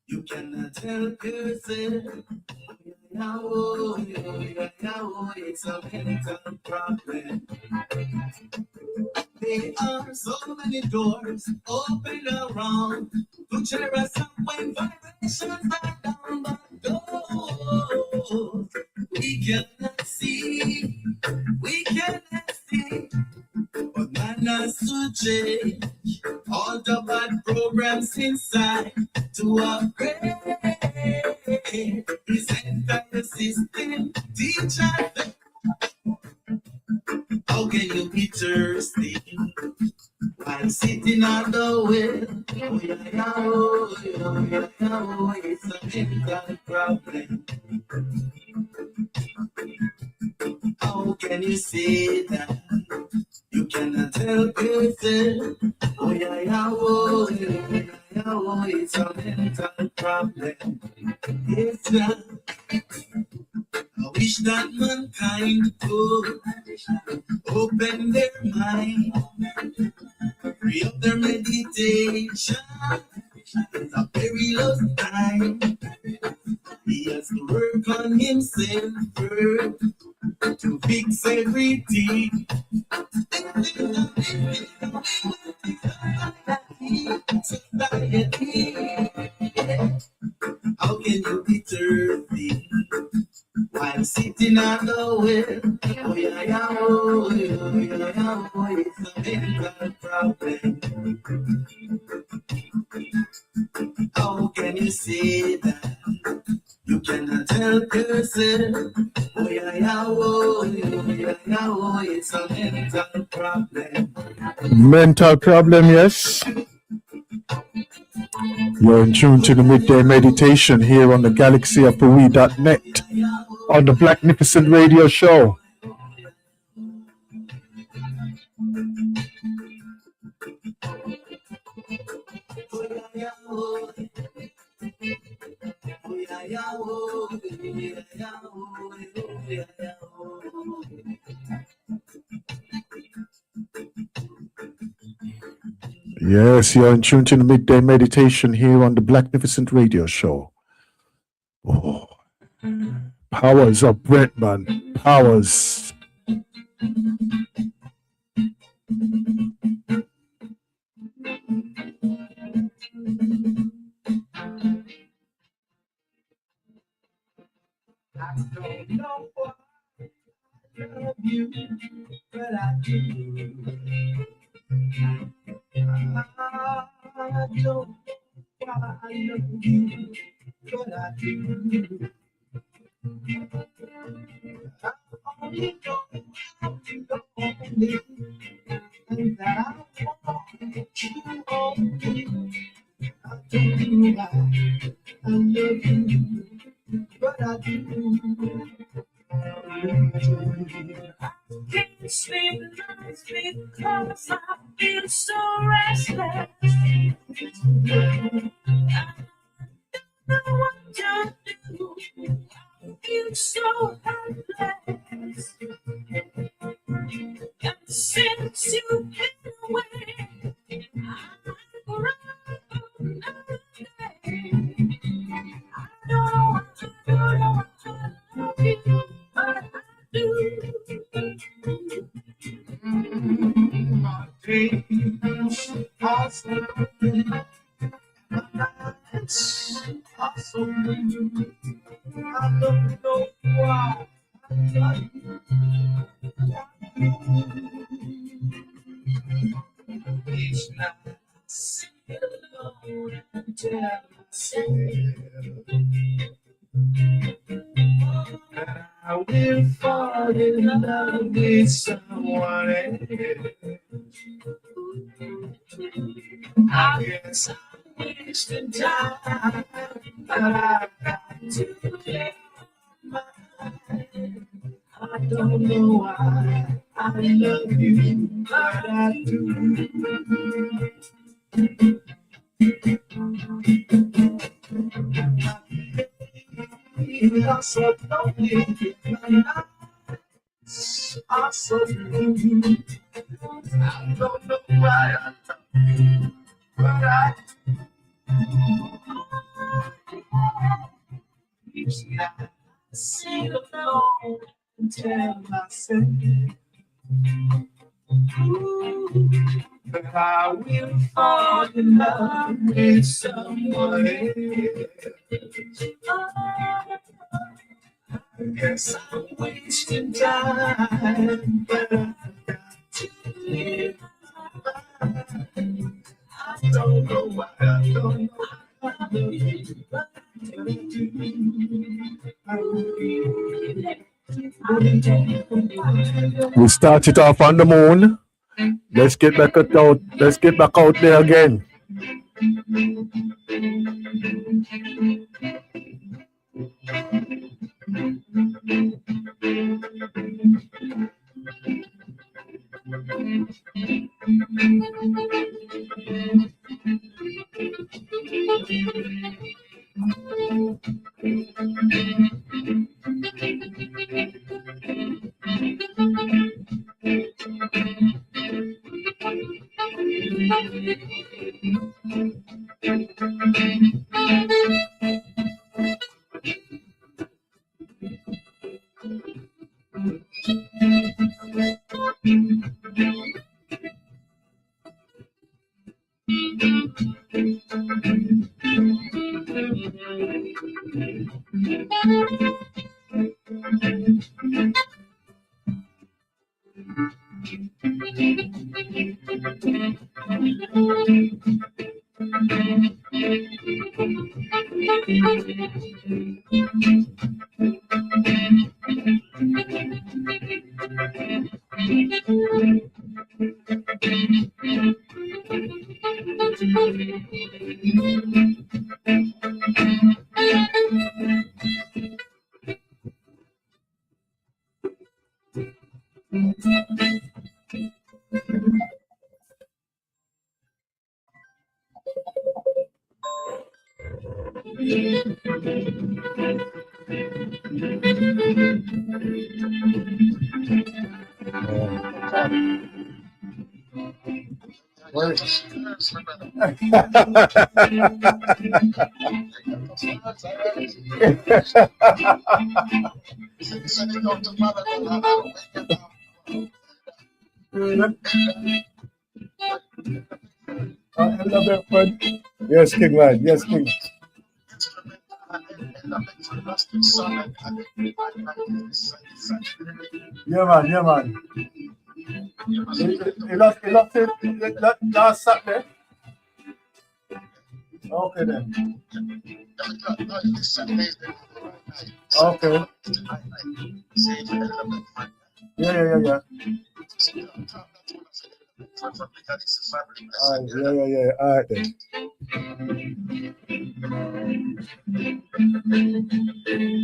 You cannot help yourself. Now, it's a mental problem. There are so many doors open around to cherish some when vibrations are down, but doors we cannot see, but man has to change all the bad programs inside to upgrade his entire system. Teach us how can you be thirsty while sitting on the well? Oh, yeah, yeah, oh, yeah, yeah, yeah, oh, it's a mental problem. How can you say that you cannot help yourself? Oh, yeah, yeah, oh, yeah, yeah, yeah, oh, it's a mental problem. It's not. I wish that mankind could open their mind, free up their meditation. It's a perilous time. He has to work on himself first to fix everything. Society. How can you be thirsty while sitting on the well? Oh yeah, yeah, oh yeah, yeah, yeah, oh, it's a mental problem. How can you say that you cannot help yourself? Oh yeah, yeah, oh yeah, yeah, oh, it's a mental problem. Mental problem, yes. You're in tune to the midday meditation here on the galaxyofthewe.net on the Blacknificent radio show. Yes, you're in tune to the midday meditation here on the Blacknificent radio show. Oh, powers of Brent, man. Powers. I don't know why I love you, but I do. I don't know why I love you, but I do. I only know how to go only, and that I want you only. I don't know why I love you, but I do. I can't sleep nights because I feel so restless. I don't know what to do. I feel so helpless. And since you've been away, I'm running another day. I don't know what to love you, but I do. My dreams are so good. My nights are so blue. I don't know why I love you. Each night I sit alone and tell myself that I will fall in love with someone else. I guess I'm wasting time, but I've got to clear my mind. I don't know why I love you, but I do. I'm so lonely, my nights are so blue. I don't know why I love you, but I do. Each night I sit alone and tell myself, ooh, that I will fall in love with someone else. I guess I'm wasting time, but I've got to live. I don't know why, I don't know how I live, but I do. We started off on the moon. Let's get back out. Let's get back out there again. Yes, King man. Yes, King. Yeah, man. Yeah, man. He lost it last Saturday. Okay, then. Okay. Yeah. Yeah. All right, then.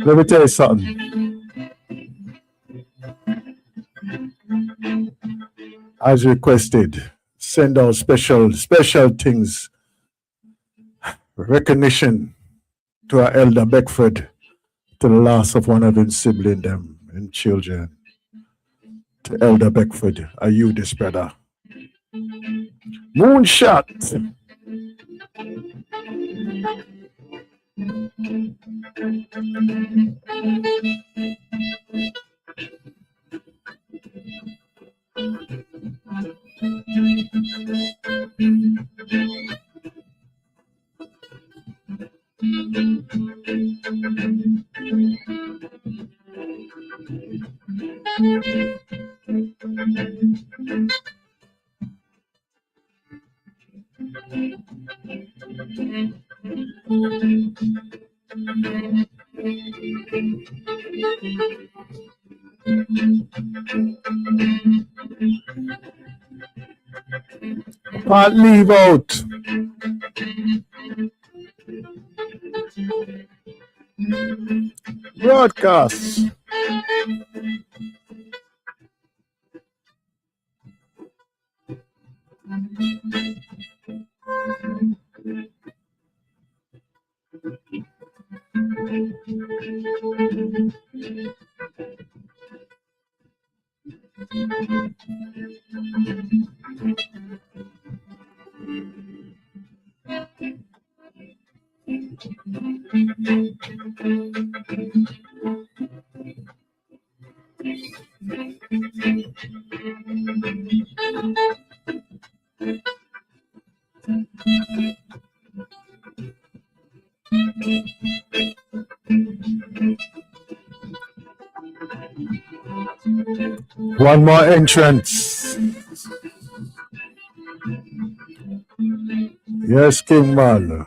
Let me tell you something. As requested, send out special things, recognition to our elder Beckford, to the loss of one of his siblings them and children. To Elder Beckford, are you this brother? Moonshot. Can't leave out. Broadcast. One more entrance. Yes, King Man.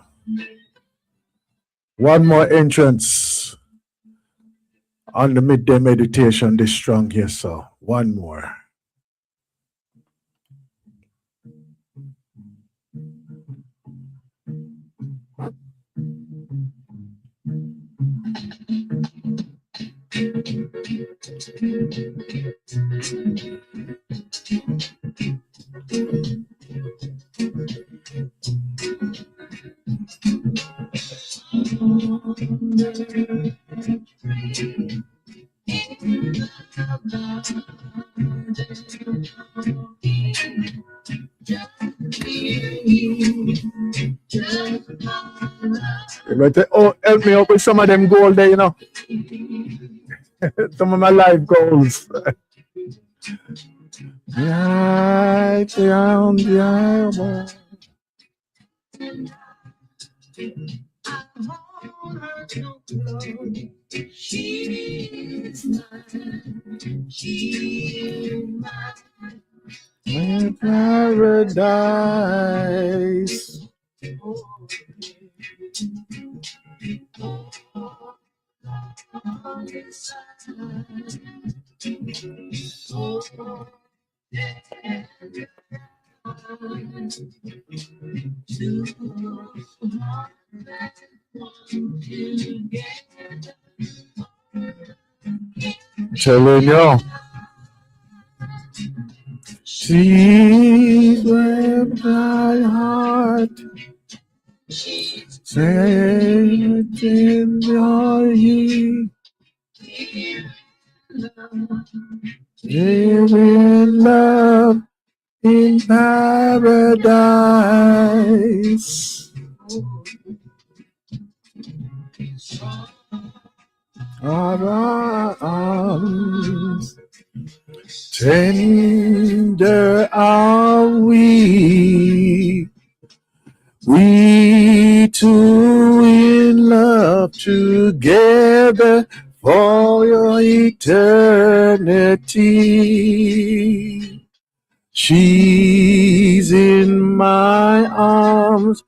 One more entrance on the midday meditation this strong here, so one more. But help me up with some of them goals there, you know. Some of my life goals. Right down the aisle. In paradise. Telling you. She wept my heart. Said in your ye. Live in love in paradise. Our arms tender are we two in love together for your eternity. She's in my arms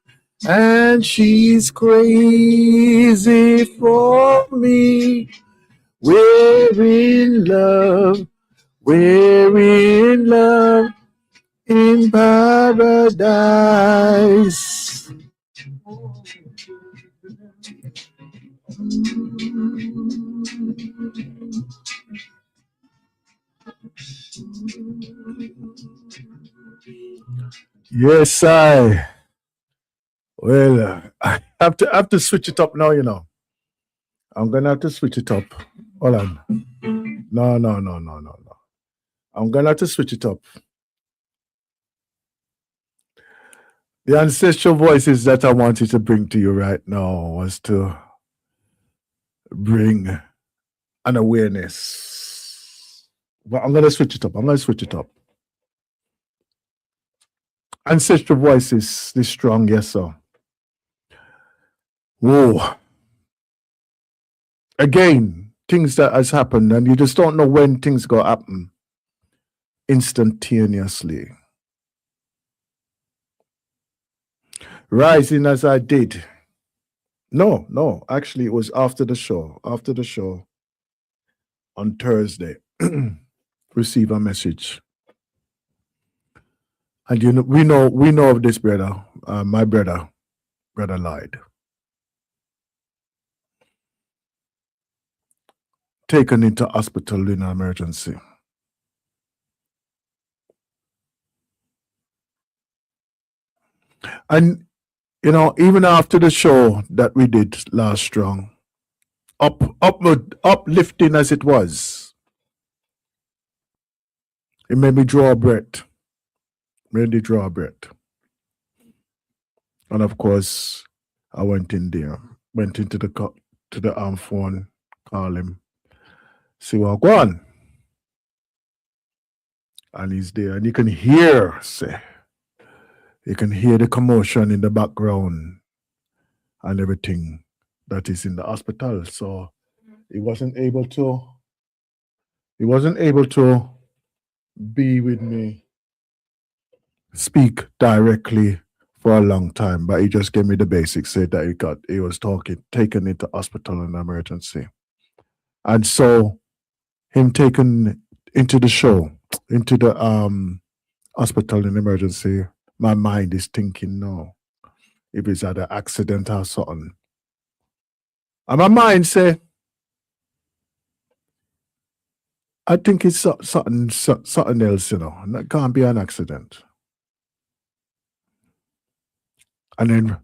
and she's crazy for me. We're in love in paradise. Yes, I. Well, I have to switch it up now, you know. I'm gonna have to switch it up. Hold on. No. I'm gonna have to switch it up. The ancestral voices that I wanted to bring to you right now was to bring an awareness. But I'm gonna switch it up. Ancestral voices, this strong, yes, sir. Whoa. Again, things that has happened, and you just don't know when things go happen instantaneously. Rising as I did. No, actually it was after the show on Thursday. Receive a message. And you know, we know of this brother, my brother lied. Taken into hospital in an emergency. And you know, even after the show that we did last strong, uplifting as it was, it made me draw a breath. Really draw a breath. And of course, I went in there, went into the phone, call him, see what go on. and he's there, and you can hear, say, you can hear the commotion in the background and everything that is in the hospital. So he wasn't able to. He wasn't able to be with me, speak directly for a long time, but he just gave me the basics. Said that he was taken into hospital in emergency, and so him taken into the show, into the hospital in emergency. My mind is thinking, no, if it's had an accident or something, and my mind say, I think it's something else, you know. That can't be an accident. And then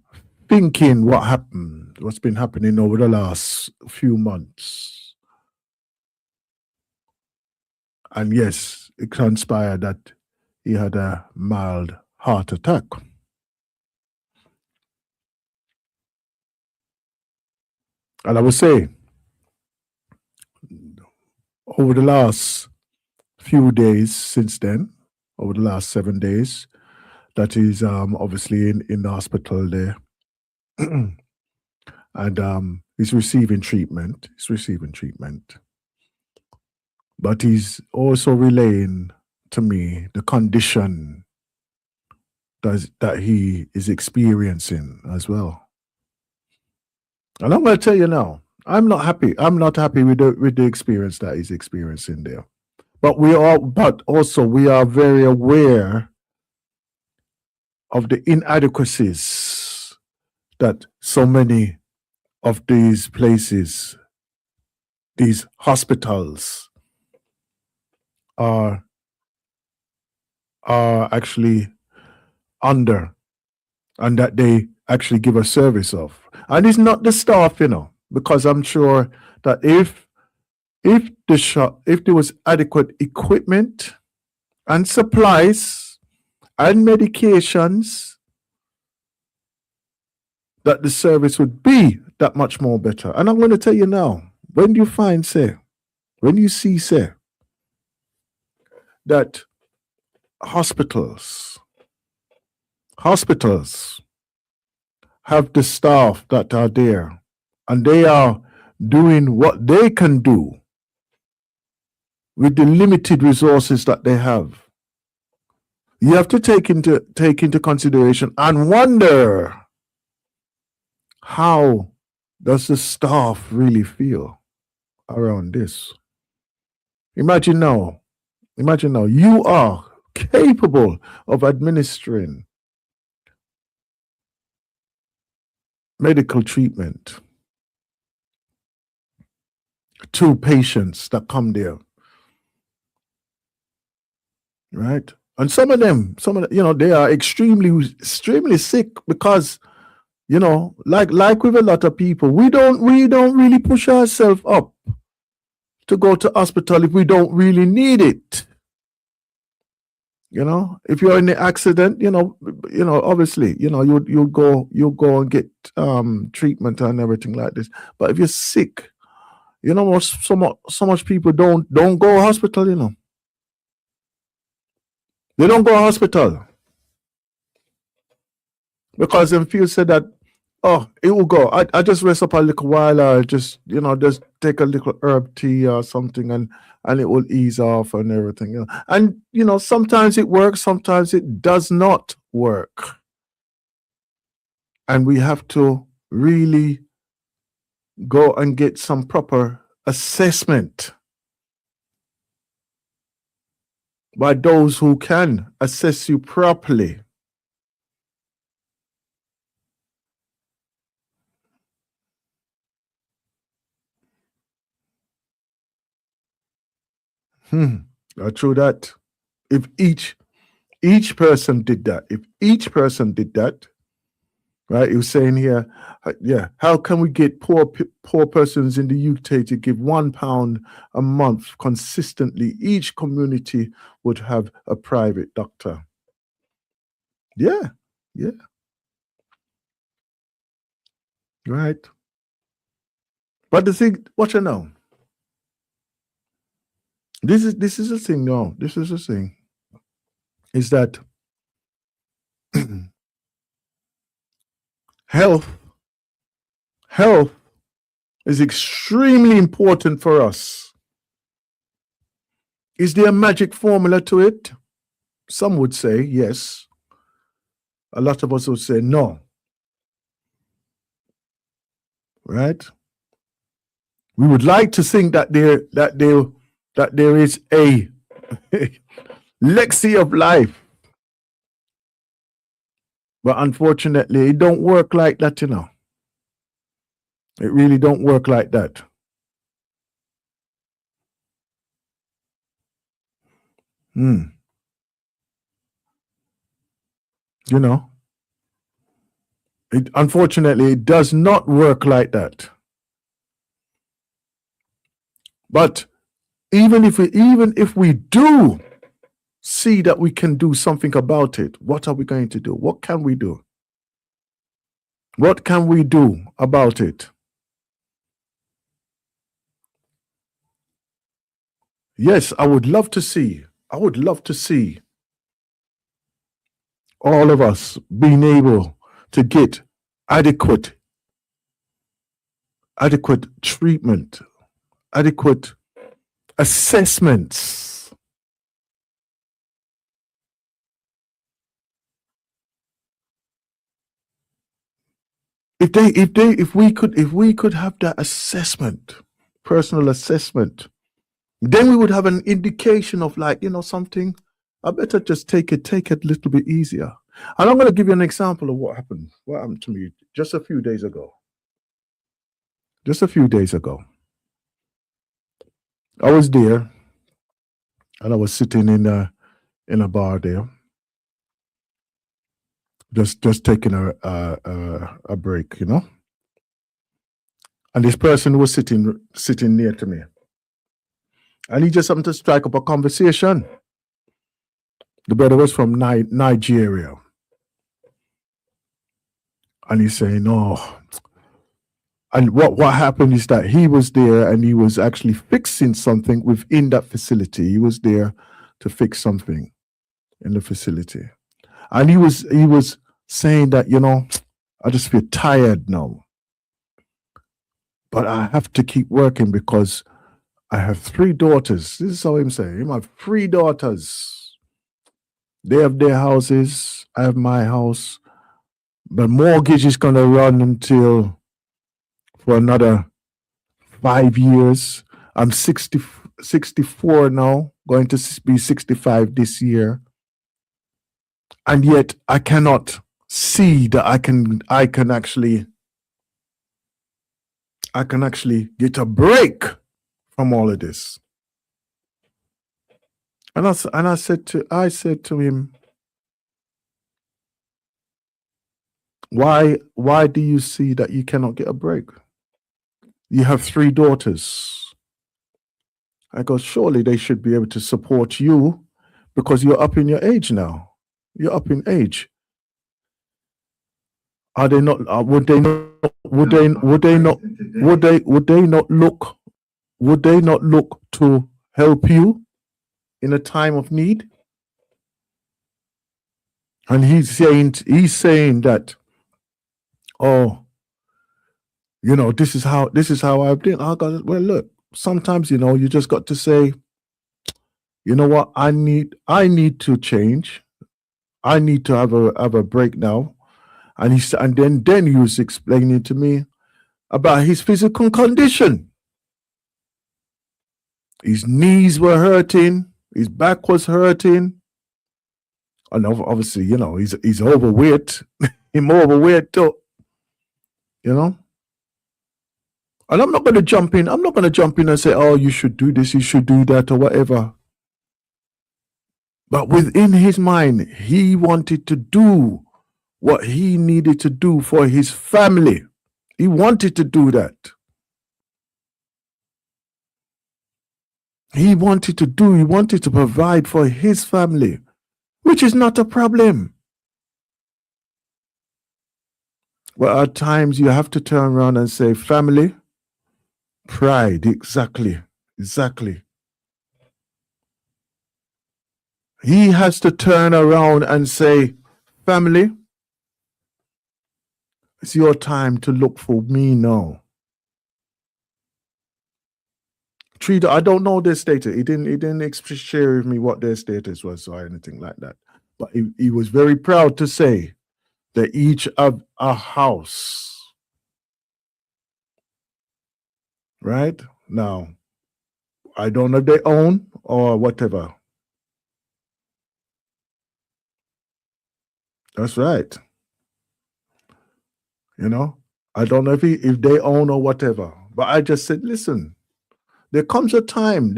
thinking what happened, what's been happening over the last few months. And yes, it transpired that he had a mild heart attack. And I would say, over the last few days since then, over the last 7 days, that he's obviously in the hospital there. And he's receiving treatment. He's receiving treatment. But he's also relaying to me the condition that he is experiencing as well. And I'm going to tell you now, I'm not happy. I'm not happy with the experience that he's experiencing there. But also we are very aware of the inadequacies that so many of these places, these hospitals, are actually under, and that they actually give a service of. And it's not the staff, you know, because I'm sure that if there was adequate equipment and supplies and medications, that the service would be that much more better. And I'm going to tell you now, when you see that hospitals have the staff that are there and they are doing what they can do with the limited resources that they have, you have to take into consideration and wonder, how does the staff really feel around this? Imagine now, you are capable of administering medical treatment to patients that come there, right? And some of them, they are extremely sick because, like with a lot of people, we don't really push ourselves up to go to hospital if we don't really need it. If you're in the accident, obviously, you'll go and get treatment and everything like this. But if you're sick, so much people don't go to hospital. They don't go to hospital because them feel said that, oh, it will go. I just rest up a little while, or just take a little herb tea or something, and it will ease off and everything. And sometimes it works, sometimes it does not work, and we have to really go and get some proper assessment by those who can assess you properly. True that. If each person did that, right? He was saying here, yeah, how can we get poor persons in the UK to give £1 a month consistently? Each community would have a private doctor. Yeah. Right. But the thing, what you know, this is the thing. No, this is the thing. is that health health is extremely important for us. Is there a magic formula to it? Some would say yes. A lot of us would say no. Right? We would like to think that there is a legacy of life. But unfortunately, it don't work like that, you know. It really don't work like that. You know, unfortunately, it does not work like that. But even if we do see that we can do something about it, what are we going to do? What can we do? What can we do about it? Yes, I would love to see all of us being able to get adequate treatment, adequate assessments. If we could have that assessment, personal assessment, then we would have an indication of, like, something. I better just take it a little bit easier. And I'm going to give you an example of what happened to me just a few days ago. I was there, and I was sitting in a bar there, just taking a break, And this person was sitting near to me, and he just happened to strike up a conversation. The brother was from Nigeria, and he's saying, "Oh." And what happened is that he was there, and he was actually fixing something within that facility. He was there to fix something in the facility, and he was saying that, I just feel tired now, but I have to keep working because I have 3 daughters. This is how I'm saying. I have 3 daughters. They have their houses. I have my house. The mortgage is going to run for another 5 years. I'm 64 now, going to be 65 this year. And yet I cannot see that I can actually get a break from all of this. And I said to him, why do you see that you cannot get a break? You have 3 daughters. I go, surely they should be able to support you because you're up in your age now. You're up in age. Are they not? Would they not look to help you in a time of need? And he's saying that, oh, this is how I've been. I go, well, look, sometimes, you just got to say, you know what, I need to change. I need to have a break now. And then he was explaining to me about his physical condition. His knees were hurting, his back was hurting, and obviously, he's overweight. He's overweight too, And I'm not going to jump in. I'm not going to jump in and say, "Oh, you should do this, you should do that," or whatever. But within his mind, he wanted to do what he needed to do for his family. He wanted to do that. He wanted to provide for his family, which is not a problem. But at times you have to turn around and say, family, pride, exactly. he has to turn around and say, family, it's your time to look for me now. Tree, I don't know their status. He didn't share with me what their status was or anything like that. But he was very proud to say that each of a house, right? Now, I don't know if they own or whatever. That's right. You know, I don't know if they own or whatever. But I just said, listen, there comes a time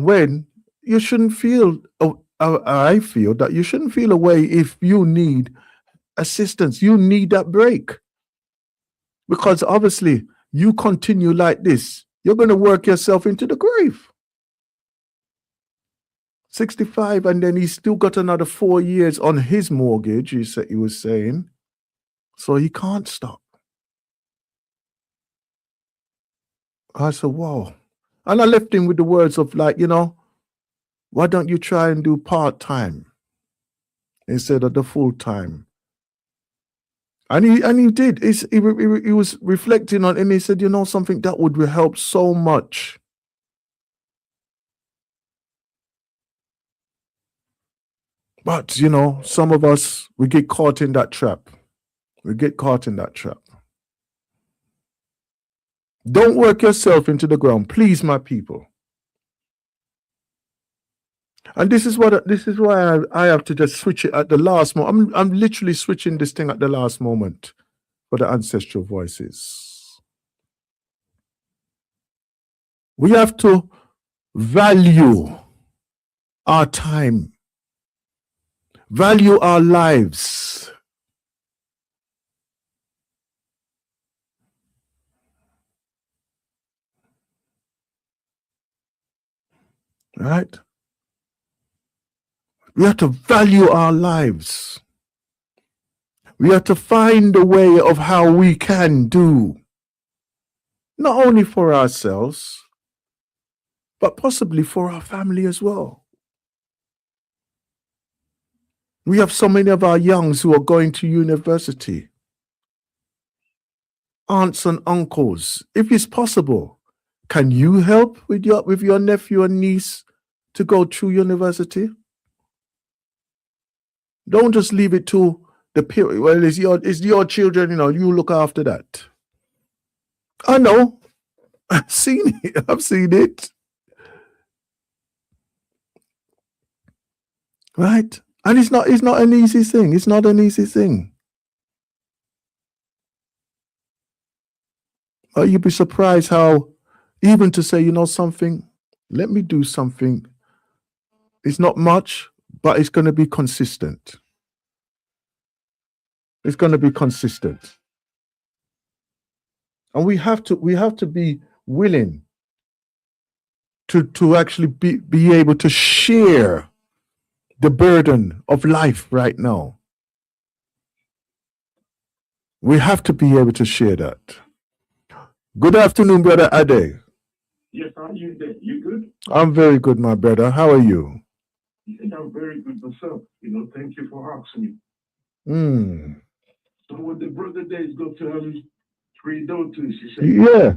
when you shouldn't feel, I feel that you shouldn't feel away if you need assistance. You need that break. Because obviously, you continue like this, you're going to work yourself into the grave. 65, and then he's still got another 4 years on his mortgage, he was saying. So he can't stop. I said, wow. And I left him with the words of like, why don't you try and do part-time instead of the full-time? And he did. He was reflecting on it, and he said, something that would help so much. But, some of us, we get caught in that trap. Don't work yourself into the ground, please, my people. And this is why I have to just switch it at the last moment. I'm literally switching this thing at the last moment for the ancestral voices. We have to value our time, value our lives. Right? We have to value our lives. We have to find a way of how we can do, not only for ourselves, but possibly for our family as well. We have so many of our youngs who are going to university. Aunts and uncles, if it's possible, can you help with your nephew and niece to go through university? Don't just leave it to the period. Well, it's your children, you look after that. I know. I've seen it. Right? And it's not an easy thing. It's not an easy thing. You'd be surprised how, even to say, something, let me do something. It's not much, but it's going to be consistent. It's going to be consistent. And we have to be willing to actually be able to share the burden of life right now. We have to be able to share that. Good afternoon, Brother Ade. Yes, how are you there? You good? I'm very good, my brother. How are you? Yeah, I'm very good myself. Thank you for asking me. So when the brother there is got 3 daughters, he said, yeah.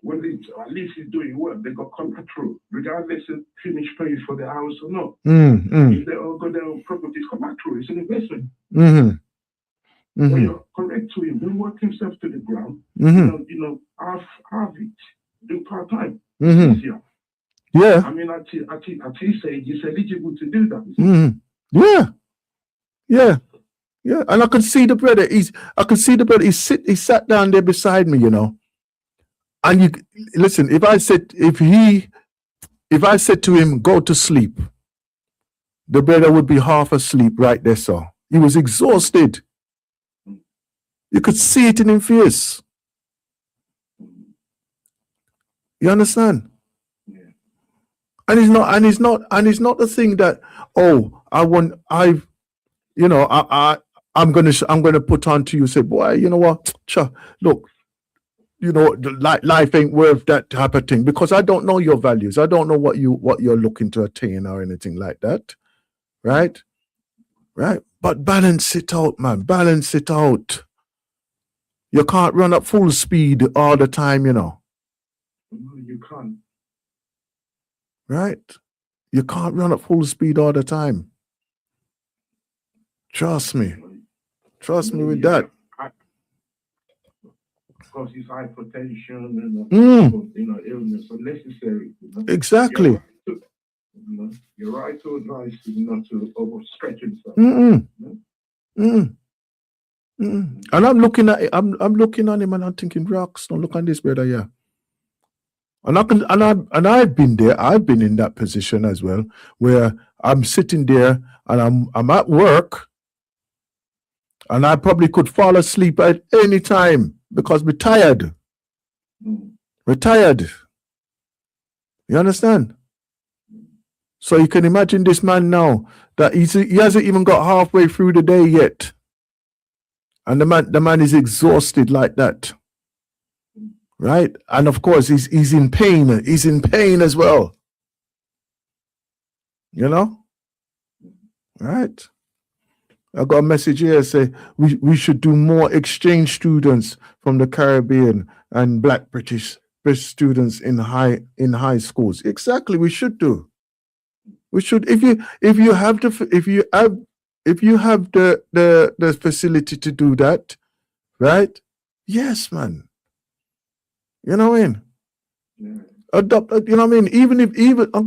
Well, at least he's doing work. They got contract through, regardless of finish paying for the house or not. If they all got their own properties come back through, it's an investment. So you're correct to him. Don't work himself to the ground. Half it. Do part time. Easier. Yeah. I mean, at his age, he's eligible to do that. Yeah. And I could see the brother. He sat down there beside me, And you listen. If I said to him, go to sleep, the brother would be half asleep right there. So he was exhausted. You could see it in his face. You understand? Yeah. And it's not the thing that, I'm gonna put on to you, say, boy, you know what? Look, life ain't worth that type of thing, because I don't know your values. I don't know what you're looking to attain or anything like that. Right? Right? But balance it out, man. Balance it out. You can't run at full speed all the time, No, you can't. Right? You can't run at full speed all the time. Trust me. Trust me with that. Because it's hypertension and illness unnecessary. Exactly. You're right to advise not to overstretch yourself. And I'm looking at him and I'm thinking, rocks, don't look on this brother, yeah. And I've been there. I've been in that position as well, where I'm sitting there and I'm at work, and I probably could fall asleep at any time because we're tired. We're tired. You understand? So you can imagine this man now that he hasn't even got halfway through the day yet, and the man is exhausted like that. Right? And of course, he's in pain. He's in pain as well. You know? Right? I got a message here say we should do more exchange students from the Caribbean and Black British students in high schools. Exactly, we should do. We should, if you have the facility to do that, right? Yes, man. You know what I mean? Yeah. Adopt, you know what I mean? I'm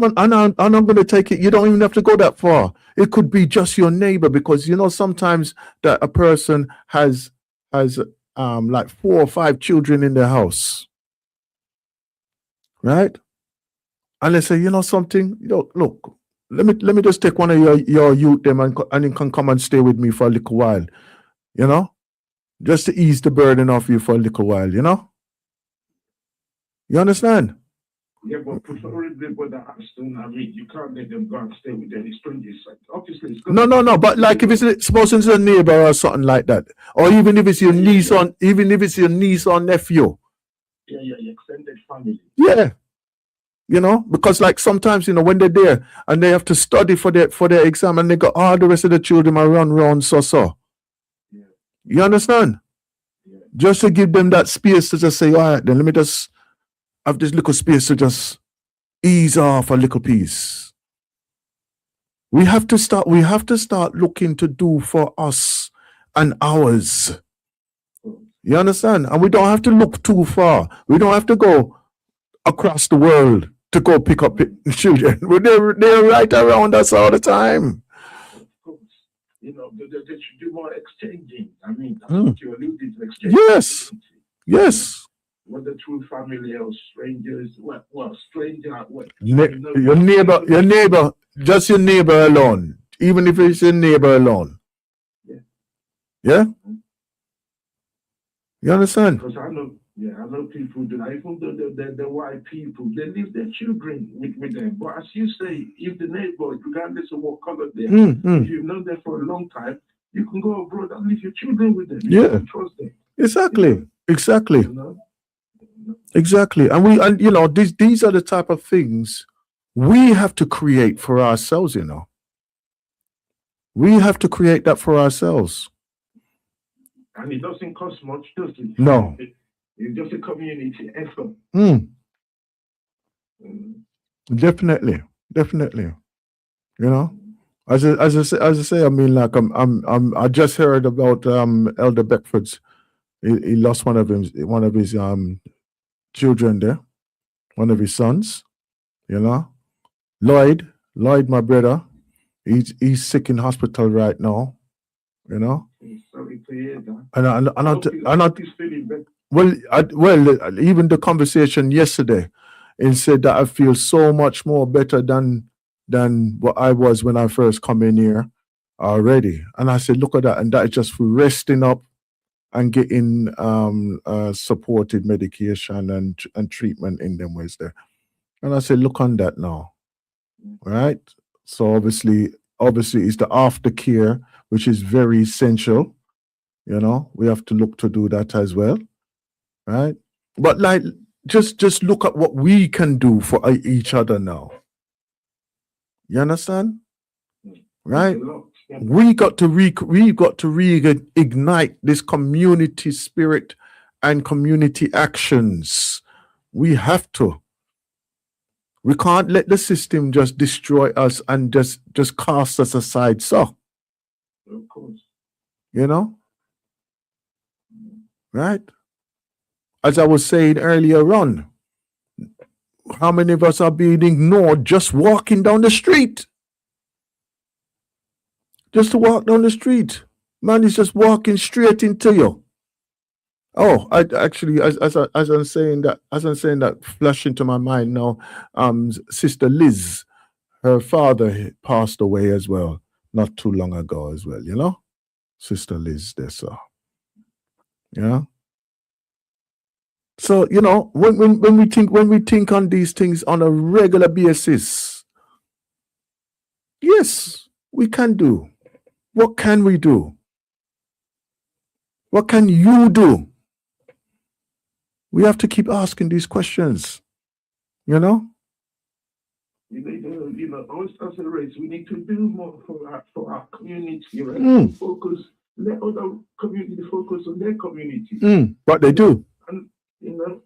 going to take it. You don't even have to go that far. It could be just your neighbor, because sometimes that a person has like 4 or 5 children in their house, right? And they say, something, look, let me just take one of your youth them and you can come and stay with me for a little while, just to ease the burden off you for a little while, You understand? Yeah, but preferably with the Aston, I mean, you can't let them go and stay with any strangers. Obviously, it's no. But like, if it's supposed to be a neighbor or something like that, or even if it's your niece or nephew. Yeah, extended family. Yeah, because like sometimes when they're there and they have to study for their exam, and they got all the rest of the children around so. Yeah. You understand? Yeah. Just to give them that space to just say, all right, then let me just have this little space to just ease off a little piece. We have to start looking to do for us and ours. You understand? And we don't have to look too far. We don't have to go across the world to go pick up children. They're right around us all the time. Of course. They should do more exchanging. I mean, that's what you alluded to, exchange. Yes. What the true family or strangers, stranger, your neighbor, just your neighbor alone, even if it's your neighbor alone. Yeah? You understand? Because I know people do that. Even though the white people, they leave their children with them. But as you say, if the neighbor, regardless of what color they are, if you've known them for a long time, you can go abroad and leave your children with them. You can trust them. Exactly. Exactly. And these are the type of things we have to create for ourselves, We have to create that for ourselves. And it doesn't cost much, does it? No. It's just a community effort. Definitely. As I say, I mean, like I just heard about Elder Beckford's. He lost one of his children there, one of his sons. Lloyd, my brother, he's sick in hospital right now. Sorry to hear that. Well, even the conversation yesterday, it said that I feel so much more better than what I was when I first come in here already. And I said, look at that, and that is just for resting up and getting supported medication and treatment in them ways there. And I said, look on that now, right? So obviously it's the aftercare, which is very essential. We have to look to do that as well, right? But like, just look at what we can do for each other now. You understand? Right? We got to reignite this community spirit and community actions. We have to. We can't let the system just destroy us and just cast us aside. So, of course, you know, right? As I was saying earlier on, how many of us are being ignored just walking down the street? Just to walk down the street. Man is just walking straight into you. Oh, I actually, as I'm saying that, flashed into my mind now. Sister Liz, her father passed away as well, not too long ago as well. You know, Sister Liz, there, so yeah. So you know, when we think on these things on a regular basis, yes, we can do. What can we do? What can you do? We have to keep asking these questions. You know. You know, us as a race, we need to do more for our community, right? Focus, let other community focus on their community. But they do. And you know,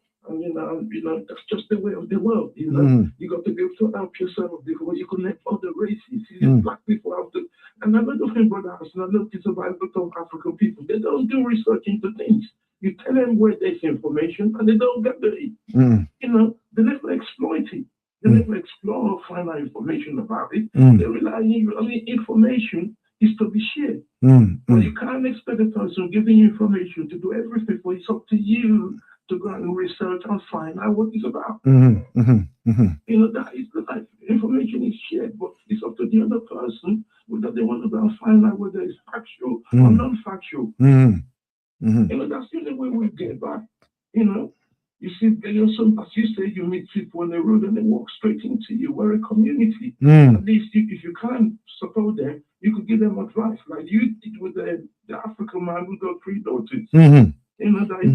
that's just the way of the world. You know, you got to be able to help yourself before you can let other races. Black people have to. And another thing, brother, I noticed about a lot of African people, they don't do research into things. You tell them where there's information, and they don't get it. You know, they never exploit it. They never explore or find out information about it. They rely on information is to be shared. But you can't expect a person giving you information to do everything for you. It's up to you to go and research and find out what it's about. You know, that is the life. Information is shared, but it's up to the other person whether they want to go and find out whether it's factual or non-factual. You know, that's the only way we get back. You know, you see, as you say, you meet people on the road and they walk straight into you. We're a community. At least if you can't support them, you could give them advice, like you did with the African man who got 3 daughters. You know, that you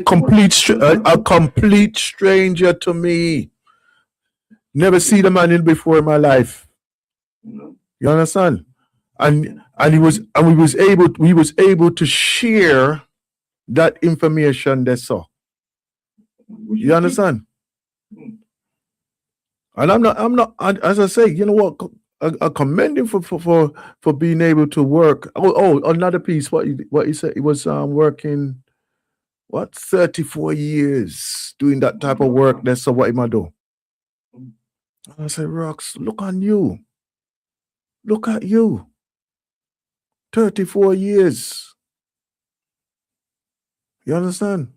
can a complete stranger to me. Never seen the man in before in my life. You understand? And we was able to share that information they saw. You understand? And I'm not, as I say, you know what, I commend him for being able to work. Oh, another piece, what he said, he was working, 34 years doing that type of work. That's what he might do. I said, Rox, look on you. Look at you. 34 years. You understand?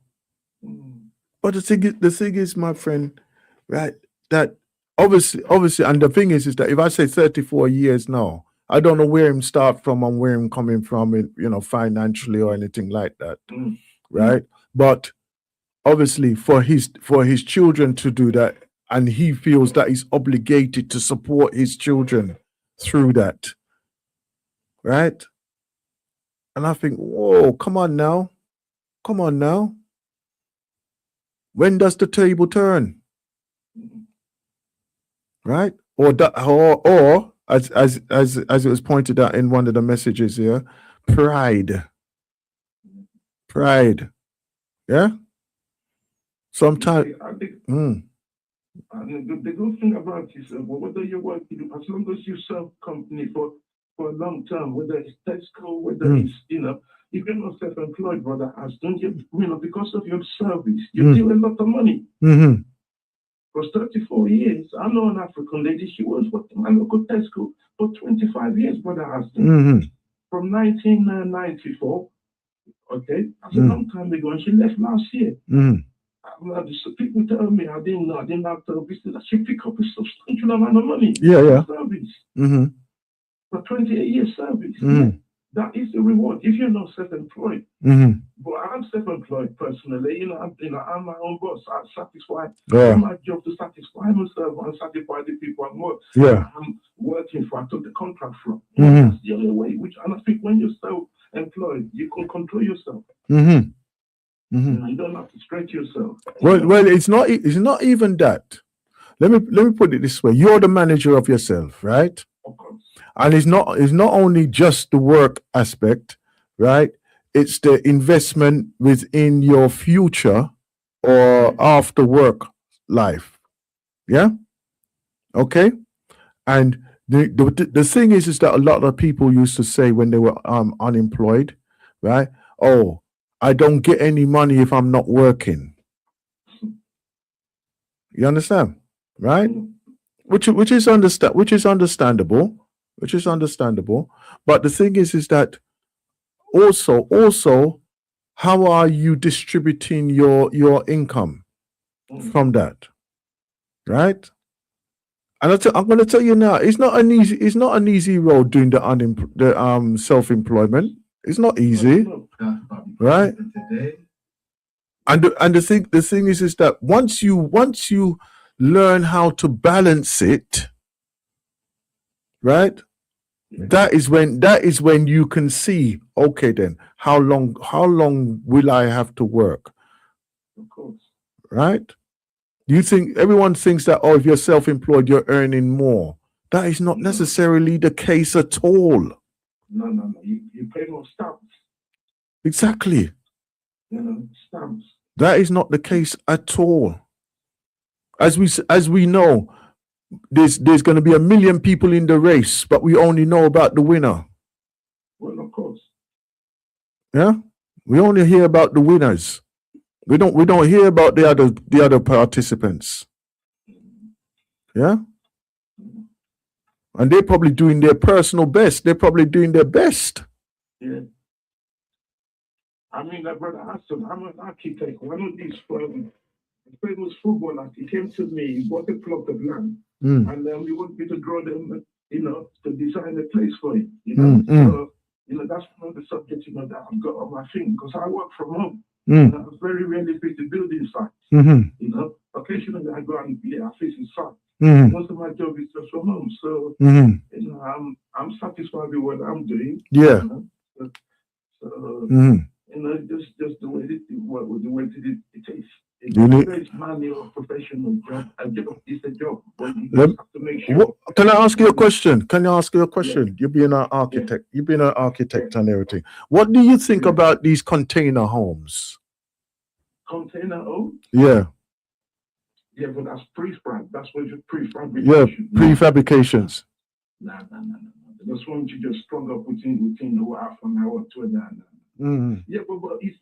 But the thing is, my friend, right, that obviously, and the thing is that if I say 34 years now, I don't know where him start from and where him coming from, you know, financially or anything like that, right? But obviously, for his children to do that, and he feels that he's obligated to support his children through that, right? And I think, whoa, come on now. When does the table turn? Right? Or as it was pointed out in one of the messages here, pride. Yeah? Sometimes. The good thing about it is, whether you're working, as long as you serve company for a long term, whether it's Tesco, whether it's, you know, if you're not self-employed, brother, as don't you know, because of your service, you do a lot of money. For 34 years, I know an African lady, she was working at my local Tesco for 25 years, brother Aston. From 1994, okay, that's a long time ago, and she left last year. People tell me I didn't have to business. She pick up a substantial amount of money for service. For 28 years service. That is the reward if you're not self-employed. But I'm self-employed personally. You know, I'm my own boss. I satisfy my job to satisfy myself and satisfy the people I'm working for. I took the contract from. That's the only way. And I think when you're self-employed, you can control yourself. You don't have to stretch yourself. Well, it's not even that. Let me put it this way: you're the manager of yourself, right? Of course. And it's not only just the work aspect, right? It's the investment within your future or after work life. Yeah. Okay. And the thing is that a lot of people used to say when they were unemployed, right? Oh, I don't get any money if I'm not working. You understand, right? Which is understandable. But the thing is that also, how are you distributing your income from that, right? And I'm going to tell you now, it's not an easy road doing the self-employment. It's not easy, right? And the thing is that once you learn how to balance it, right? That is when you can see, okay, then how long will I have to work? Of course. Right? Everyone thinks that, oh, if you're self-employed, you're earning more. That is not necessarily the case at all. No. You pay more stamps. Exactly. Stamps. That is not the case at all. As we know, there's going to be 1 million people in the race, but we only know about the winner. Well, of course. Yeah, we only hear about the winners. We don't hear about the other participants. Yeah, and they're probably doing their personal best. They're probably doing their best. Yeah. I mean, brother Hassan, I'm an architect. One of these famous footballer, he came to me, he bought a plot of land, and then we want me to draw them, to design a place for him. So, that's one of the subjects, that I've got on my thing, because I work from home. I very rarely visit building sites. Occasionally I go and I visit sites. Most of my job is just from home, so I'm satisfied with what I'm doing. Yeah. Just the way it is. It's manual professional job. A job is a job, but you just have to make sure. Can I ask you a question? Yeah. You're being an architect. You've been an architect and everything. What do you think about these container homes? Container homes? Yeah. Yeah, but that's prefab. That's what you prefabrication. Yeah, prefabrications. No. That's one you just strung up within half an hour to an hour. Yeah, but it's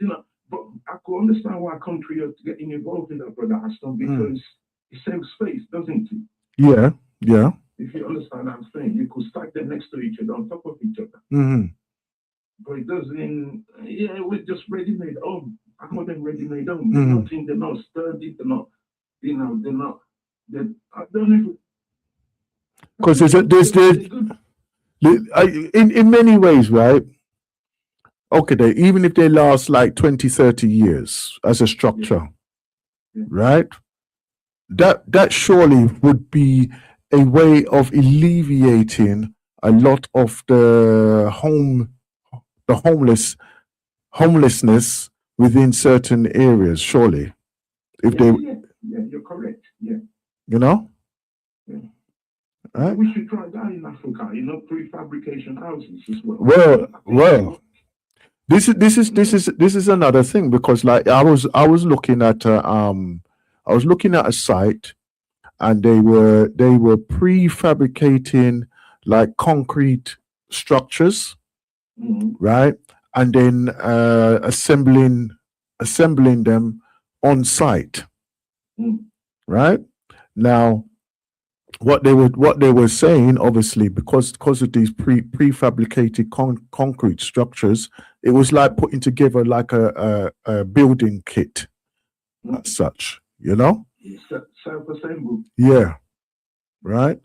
but I could understand why a country is getting involved in that, brother Aston, because it saves space, doesn't it? Yeah. If you understand what I'm saying, you could stack them next to each other, on top of each other. But it doesn't. Yeah, we're just ready-made home. I call them ready-made home. They're not sturdy. They're not. They're not. I don't even. Because in many ways, right? Okay, even if they last like 20, 30 years as a structure, right? That surely would be a way of alleviating a lot of the homelessness within certain areas, surely. Yeah, you're correct. Yeah. Yeah. Right? We should try that in Africa, prefabrication houses as well. Well. This is another thing, because like I was looking at a site, and they were prefabricating like concrete structures, right, and then assembling them on site, right. Now, what they were saying, obviously, because of these prefabricated concrete structures, it was like putting together like a building kit, as such, Self-assembled. Yeah, right.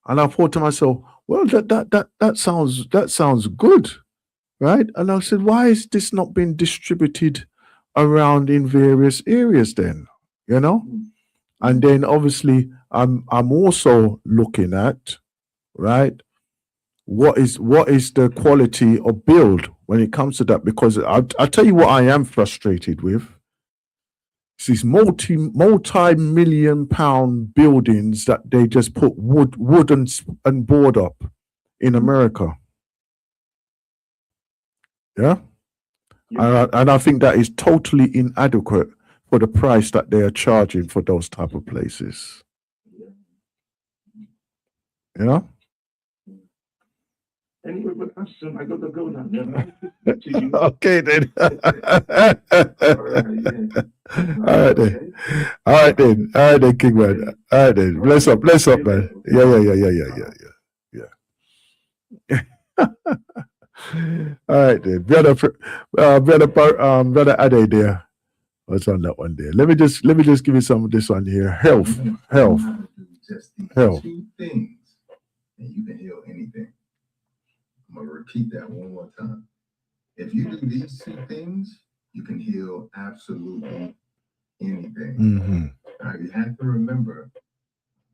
And I thought to myself, well, that sounds good, right? And I said, why is this not being distributed around in various areas then? And then obviously I'm also looking at, right, what is the quality of build when it comes to that, because I'll tell you what I am frustrated with, these multi-million pound buildings that they just put wood and board up in America. Yeah. And I think that is totally inadequate for the price that they are charging for those type of places. You know? Anyway, but Ashton, I got to go now. Okay then. All right then. All right then, King man. All right then. Bless up, man. Yeah. All right then, brother Ade there. What's on that one there? Let me just give you some of this one here. Health. Just these Health. two things, and you can heal anything. I'm gonna repeat that one more time. If you do these two things, you can heal absolutely anything. Mm-hmm. Now you have to remember,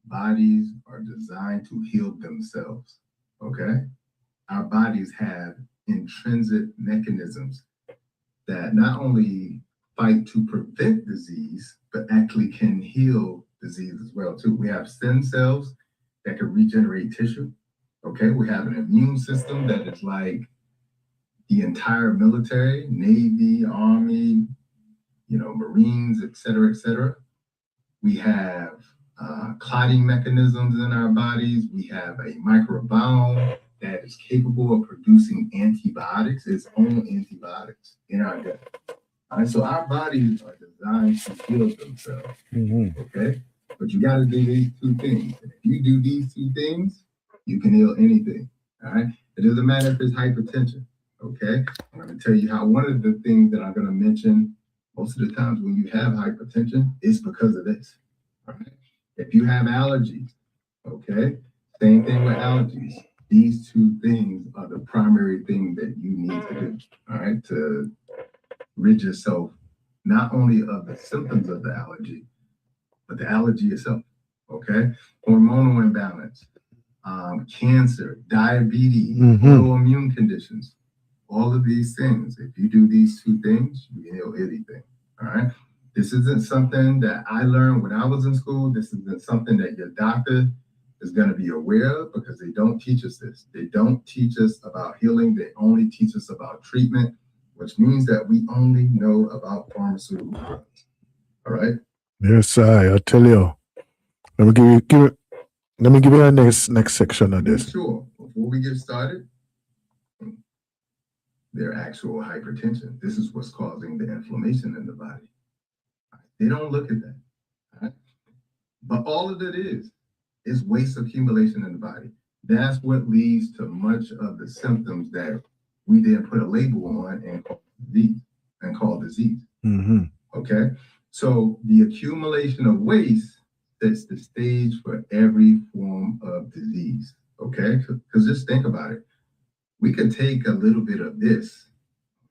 bodies are designed to heal themselves. Okay, our bodies have intrinsic mechanisms that not only fight to prevent disease, but actually can heal disease as well too. We have stem cells that can regenerate tissue. Okay, we have an immune system that is like the entire military, Navy, Army, Marines, et cetera. We have clotting mechanisms in our bodies. We have a microbiome that is capable of producing antibiotics, its own antibiotics in our gut. All right, so our bodies are designed to heal themselves. Mm-hmm. Okay, but you got to do these two things. And if you do these two things, you can heal anything. All right, it doesn't matter if it's hypertension. Okay, I'm going to tell you how one of the things that I'm going to mention most of the times when you have hypertension is because of this. All right, if you have allergies, okay, same thing with allergies. These two things are the primary thing that you need to do. All right, to rid yourself not only of the symptoms of the allergy, but the allergy itself. Okay, hormonal imbalance, cancer, diabetes, autoimmune conditions. All of these things, if you do these two things, you heal anything. All right. This isn't something that I learned when I was in school. This isn't something that your doctor is going to be aware of, because they don't teach us this. They don't teach us about healing. They only teach us about treatment, which means that we only know about pharmaceutical drugs. All right. Yes, I tell you. Let me give you the next section of this. Sure. Before we get started, their actual hypertension. This is what's causing the inflammation in the body. They don't look at that. Right? But all of it is waste accumulation in the body. That's what leads to much of the symptoms that we then put a label on and call disease. Mm-hmm. Okay? So the accumulation of waste sets the stage for every form of disease. Okay? Because just think about it. We could take a little bit of this,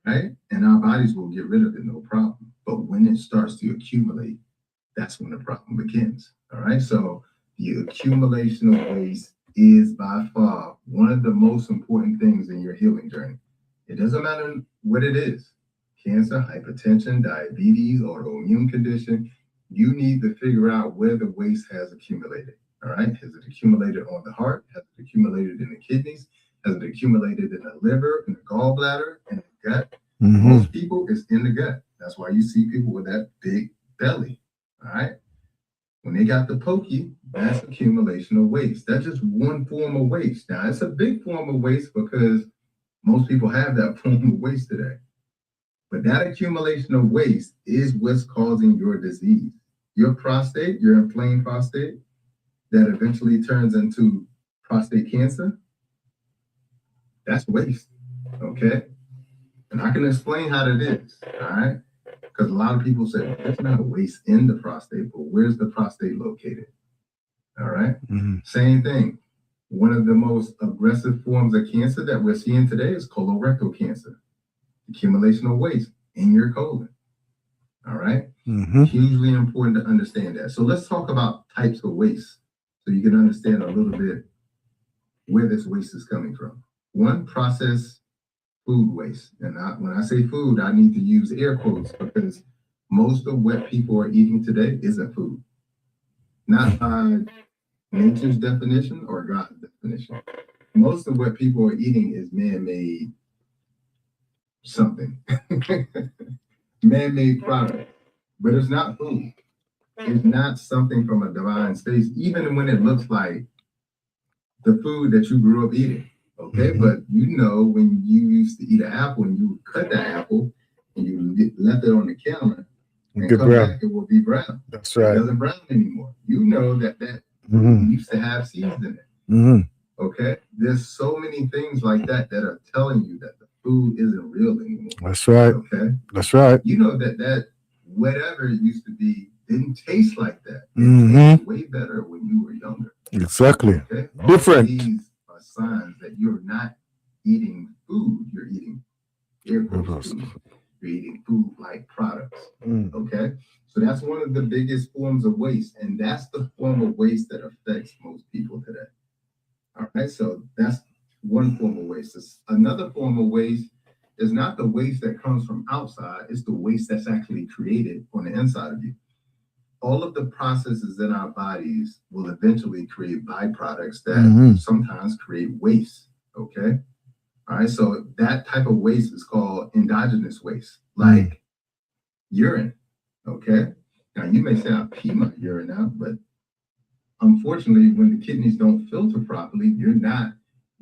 right? And our bodies will get rid of it, no problem. But when it starts to accumulate, that's when the problem begins. All right. So the accumulation of waste is by far one of the most important things in your healing journey. It doesn't matter what it is: cancer, hypertension, diabetes, autoimmune condition. You need to figure out where the waste has accumulated. All right. Has it accumulated on the heart? Has it accumulated in the kidneys? Has it accumulated in the liver, in the gallbladder, in the gut? Mm-hmm. Most people, it's in the gut. That's why you see people with that big belly. All right. When they got the pokey, that's accumulation of waste. That's just one form of waste. Now, it's a big form of waste because most people have that form of waste today. But that accumulation of waste is what's causing your disease. Your prostate, your inflamed prostate, that eventually turns into prostate cancer, that's waste, okay? And I can explain how that is, all right? Because a lot of people say, there's not waste in the prostate, but where's the prostate located? All right? Mm-hmm. Same thing. One of the most aggressive forms of cancer that we're seeing today is colorectal cancer. Accumulation of waste in your colon. All right? Mm-hmm. Hugely important to understand that. So let's talk about types of waste so you can understand a little bit where this waste is coming from. One, processed food waste. And when I say food, I need to use air quotes because Most of what people are eating today isn't food. Not by nature's definition or God's definition. Most of what people are eating is man-made something. Man-made product. But it's not food. It's not something from a divine space, even when it looks like the food that you grew up eating. Okay, but you know, when you used to eat an apple and you would cut that apple and you left it on the counter and come back, it will be brown. That's right. It doesn't brown anymore. You know that used to have seeds in it. Okay, there's so many things like that that are telling you that the food isn't real anymore. That's right. Okay, that's right. You know that whatever it used to be didn't taste like that. It tasted way better when you were younger. Exactly. Okay? Different. These are signs that you're not eating food. You're eating food. You're eating food-like products. Okay? So that's one of the biggest forms of waste, and that's the form of waste that affects most people today. All right? So that's one form of waste. Another form of waste is not the waste that comes from outside. It's the waste that's actually created on the inside of you. All of the processes in our bodies will eventually create byproducts that sometimes create waste. Okay. All right. So that type of waste is called endogenous waste, like urine. Okay. Now you may say I pee my urine out, but unfortunately, when the kidneys don't filter properly, you're not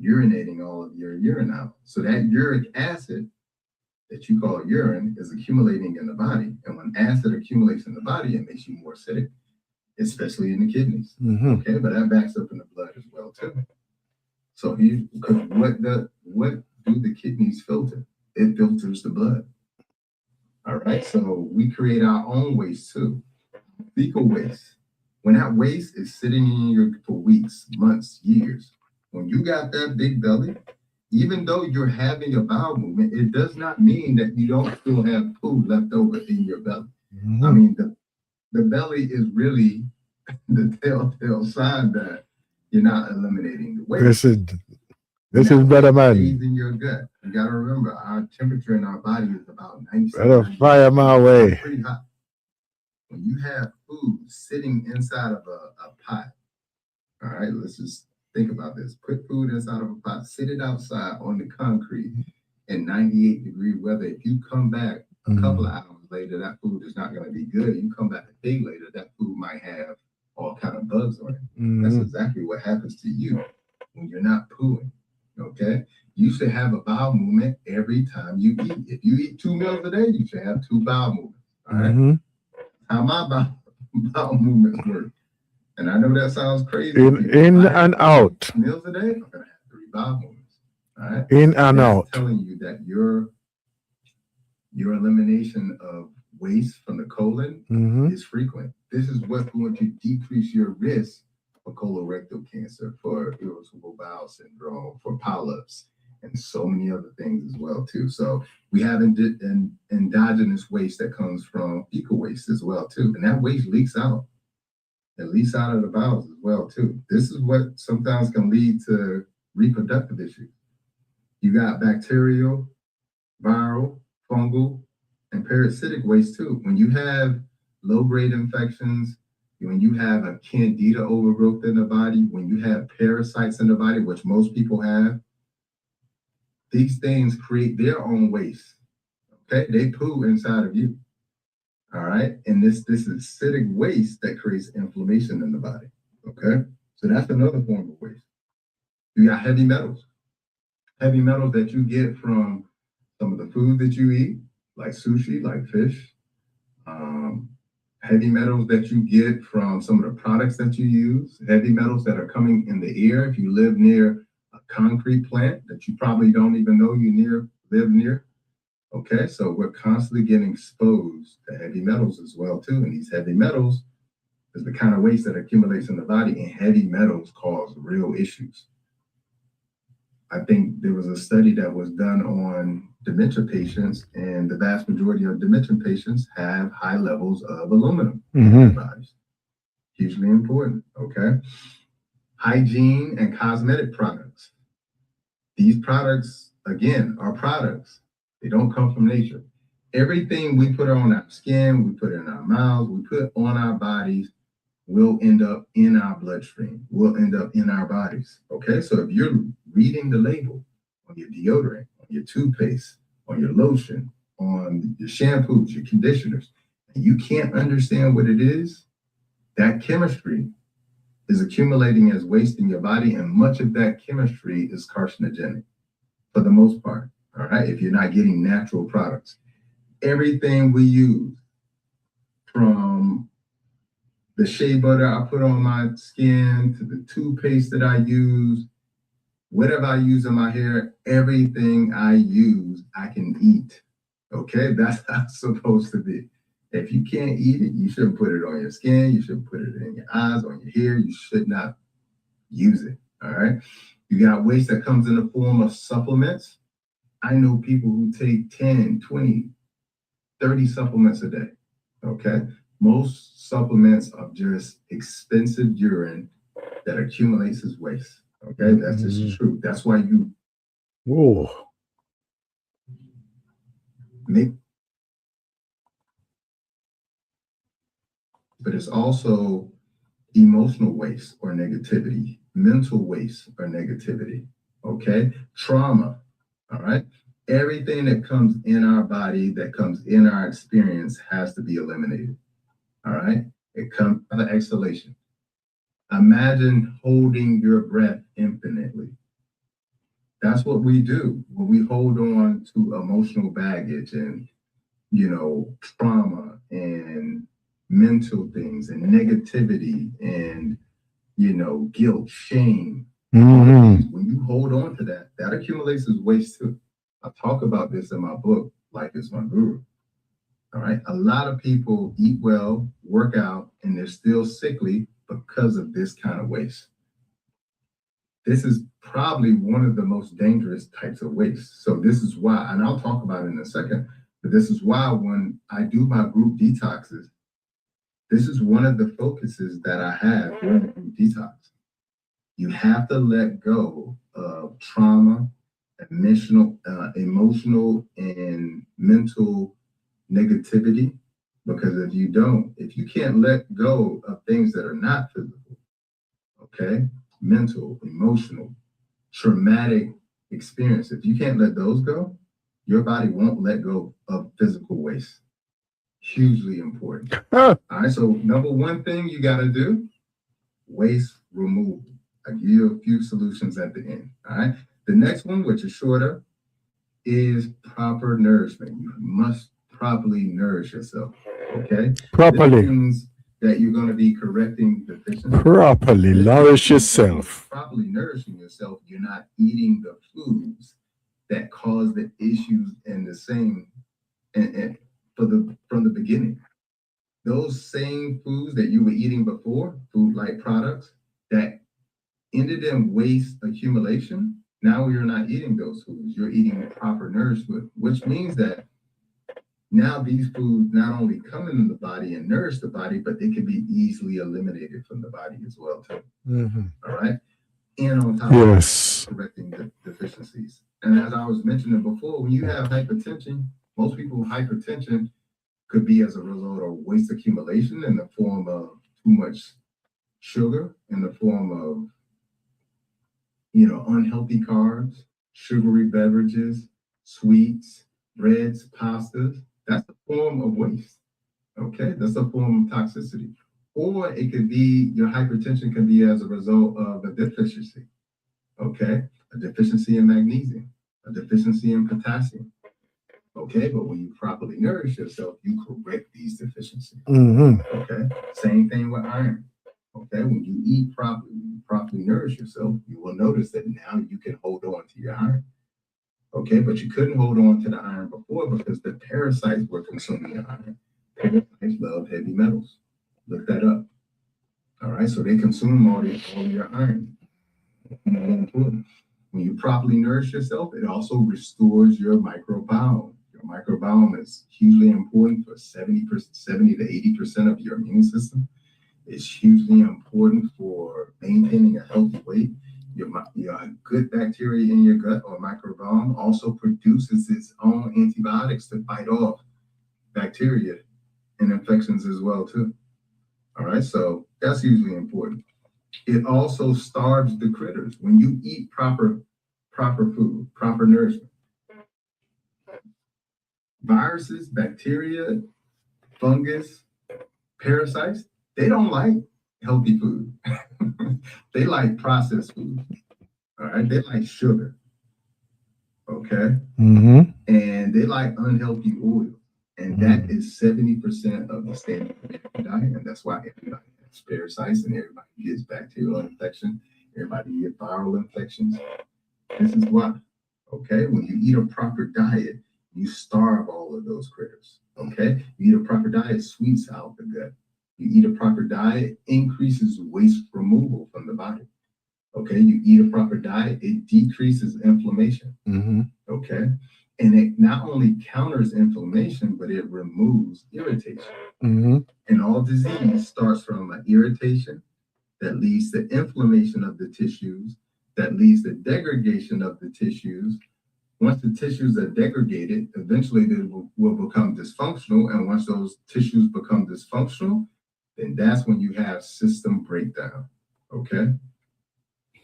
urinating all of your urine out. So that uric acid that you call urine is accumulating in the body. And when acid accumulates in the body, it makes you more acidic, especially in the kidneys. Okay, but that backs up in the blood as well too. So what do the kidneys filter? It filters the blood. All right, so we create our own waste too. Fecal waste. When that waste is sitting in you for weeks, months, years, when you got that big belly, even though you're having a bowel movement, it does not mean that you don't still have food left over in your belly. I mean, the belly is really the telltale sign that you're not eliminating the waste. This is better, man. Stays in your gut. You got to remember, our temperature in our body is about 97. Better fire my way. Pretty hot. When you have food sitting inside of a pot, all right, let's just think about this. Put food inside of a pot, sit it outside on the concrete in 98-degree weather. If you come back a couple of hours later, that food is not going to be good. You come back a day later, that food might have all kind of bugs on it. That's exactly what happens to you when you're not pooing. Okay? You should have a bowel movement every time you eat. If you eat 2 meals a day, you should have 2 bowel movements. All right? How my bowel movements work. And I know that sounds crazy. In and out. Meals a day, I'm going to have 3 bowel movements. All right? In and out. Telling you that your elimination of waste from the colon is frequent. This is what's going to decrease your risk for colorectal cancer, for irritable bowel syndrome, for polyps, and so many other things as well too. So we have endogenous waste that comes from fecal waste as well too, and that waste leaks out. It leaks out of the bowels as well too. This is what sometimes can lead to reproductive issues. You got bacterial, viral, fungal, and parasitic waste too. When you have low-grade infections, when you have a candida overgrowth in the body, when you have parasites in the body, which most people have, these things create their own waste. Okay, they poo inside of you. All right, and this is acidic waste that creates inflammation in the body. Okay, so that's another form of waste. You got heavy metals that you get from some of the food that you eat, like sushi, like fish. Heavy metals that you get from some of the products that you use, heavy metals that are coming in the air. If you live near a concrete plant that you probably don't even know you live near. Okay, so we're constantly getting exposed to heavy metals as well too. And these heavy metals is the kind of waste that accumulates in the body, and heavy metals cause real issues. I think there was a study that was done on dementia patients, and the vast majority of dementia patients have high levels of aluminum in their bodies. Hugely important, okay? Hygiene and cosmetic products. These products, again, are products. They don't come from nature. Everything we put on our skin, we put in our mouths, we put on our bodies, will end up in our bloodstream, will end up in our bodies. Okay, so if you're reading the label on your deodorant, on your toothpaste, on your lotion, on your shampoos, your conditioners, and you can't understand what it is, that chemistry is accumulating as waste in your body, and much of that chemistry is carcinogenic for the most part. All right, if you're not getting natural products, everything we use, from the shea butter I put on my skin to the toothpaste that I use, whatever I use in my hair, everything I use, I can eat. Okay, that's how it's supposed to be. If you can't eat it, you shouldn't put it on your skin. You shouldn't put it in your eyes, on your hair. You should not use it. All right. You got waste that comes in the form of supplements. I know people who take 10, 20, 30 supplements a day. Okay. Most supplements are just expensive urine that accumulates as waste. Okay. That's just the truth. That's why you make. But it's also emotional waste or negativity, mental waste or negativity, okay? Trauma, all right? Everything that comes in our body, that comes in our experience has to be eliminated, all right? It comes by the exhalation. Imagine holding your breath infinitely. That's what we do when we hold on to emotional baggage and, trauma and mental things and negativity and guilt, shame. When you hold on to that, that accumulates as waste too. I talk about this in my book, Life is My Guru. All right. A lot of people eat well, work out, and they're still sickly because of this kind of waste. This is probably one of the most dangerous types of waste. So this is why, and I'll talk about it in a second, but this is why when I do my group detoxes, this is one of the focuses that I have during the group detox. You have to let go of trauma, emotional and mental negativity, because if you can't let go of things that are not physical, okay, mental, emotional, traumatic experience, if you can't let those go, your body won't let go of physical waste. Hugely important. All right, so number one thing you got to do, waste removal. I give you a few solutions at the end. All right. The next one, which is shorter, is proper nourishment. You must properly nourish yourself. Okay. Properly. This means that you're going to be correcting deficiencies. Properly nourish yourself. Properly nourishing yourself, you're not eating the foods that cause the issues and the same and from the beginning. Those same foods that you were eating before, food-like products, that ended in waste accumulation, now you're not eating those foods. You're eating proper nourishment, which means that now these foods not only come into the body and nourish the body, but they can be easily eliminated from the body as well, too. All right? And on top of that, correcting the deficiencies. And as I was mentioning before, when you have hypertension, most people with hypertension could be as a result of waste accumulation in the form of too much sugar, in the form of unhealthy carbs, sugary beverages, sweets, breads, pastas. That's a form of waste. Okay, that's a form of toxicity. Or it could be your hypertension can be as a result of a deficiency. Okay, a deficiency in magnesium, a deficiency in potassium. Okay, but when you properly nourish yourself, you correct these deficiencies. Okay, same thing with iron. Okay, when you eat properly, when you properly nourish yourself, you will notice that now you can hold on to your iron. Okay, but you couldn't hold on to the iron before because the parasites were consuming your iron. Parasites love heavy metals. Look that up. All right, so they consume all your iron. More important. When you properly nourish yourself, it also restores your microbiome. Your microbiome is hugely important for 70 to 80% of your immune system. It's hugely important for maintaining a healthy weight. Your good bacteria in your gut or microbiome also produces its own antibiotics to fight off bacteria and infections as well too. All right, so that's hugely important. It also starves the critters. When you eat proper food, proper nourishment, viruses, bacteria, fungus, parasites, they don't like healthy food. They like processed food. All right, they like sugar. Okay. Mm-hmm. And they like unhealthy oil. And that is 70% of the standard diet. And that's why everybody has parasites and everybody gets bacterial infection. Everybody gets viral infections. This is why. Okay. When you eat a proper diet, you starve all of those critters. Okay. You eat a proper diet, sweets out the gut. You eat a proper diet, increases waste removal from the body. Okay. You eat a proper diet, it decreases inflammation. Mm-hmm. Okay. And it not only counters inflammation, but it removes irritation. Mm-hmm. And all disease starts from an irritation that leads to inflammation of the tissues, that leads to degradation of the tissues. Once the tissues are degraded, eventually they will become dysfunctional. And once those tissues become dysfunctional, then that's when you have system breakdown. Okay.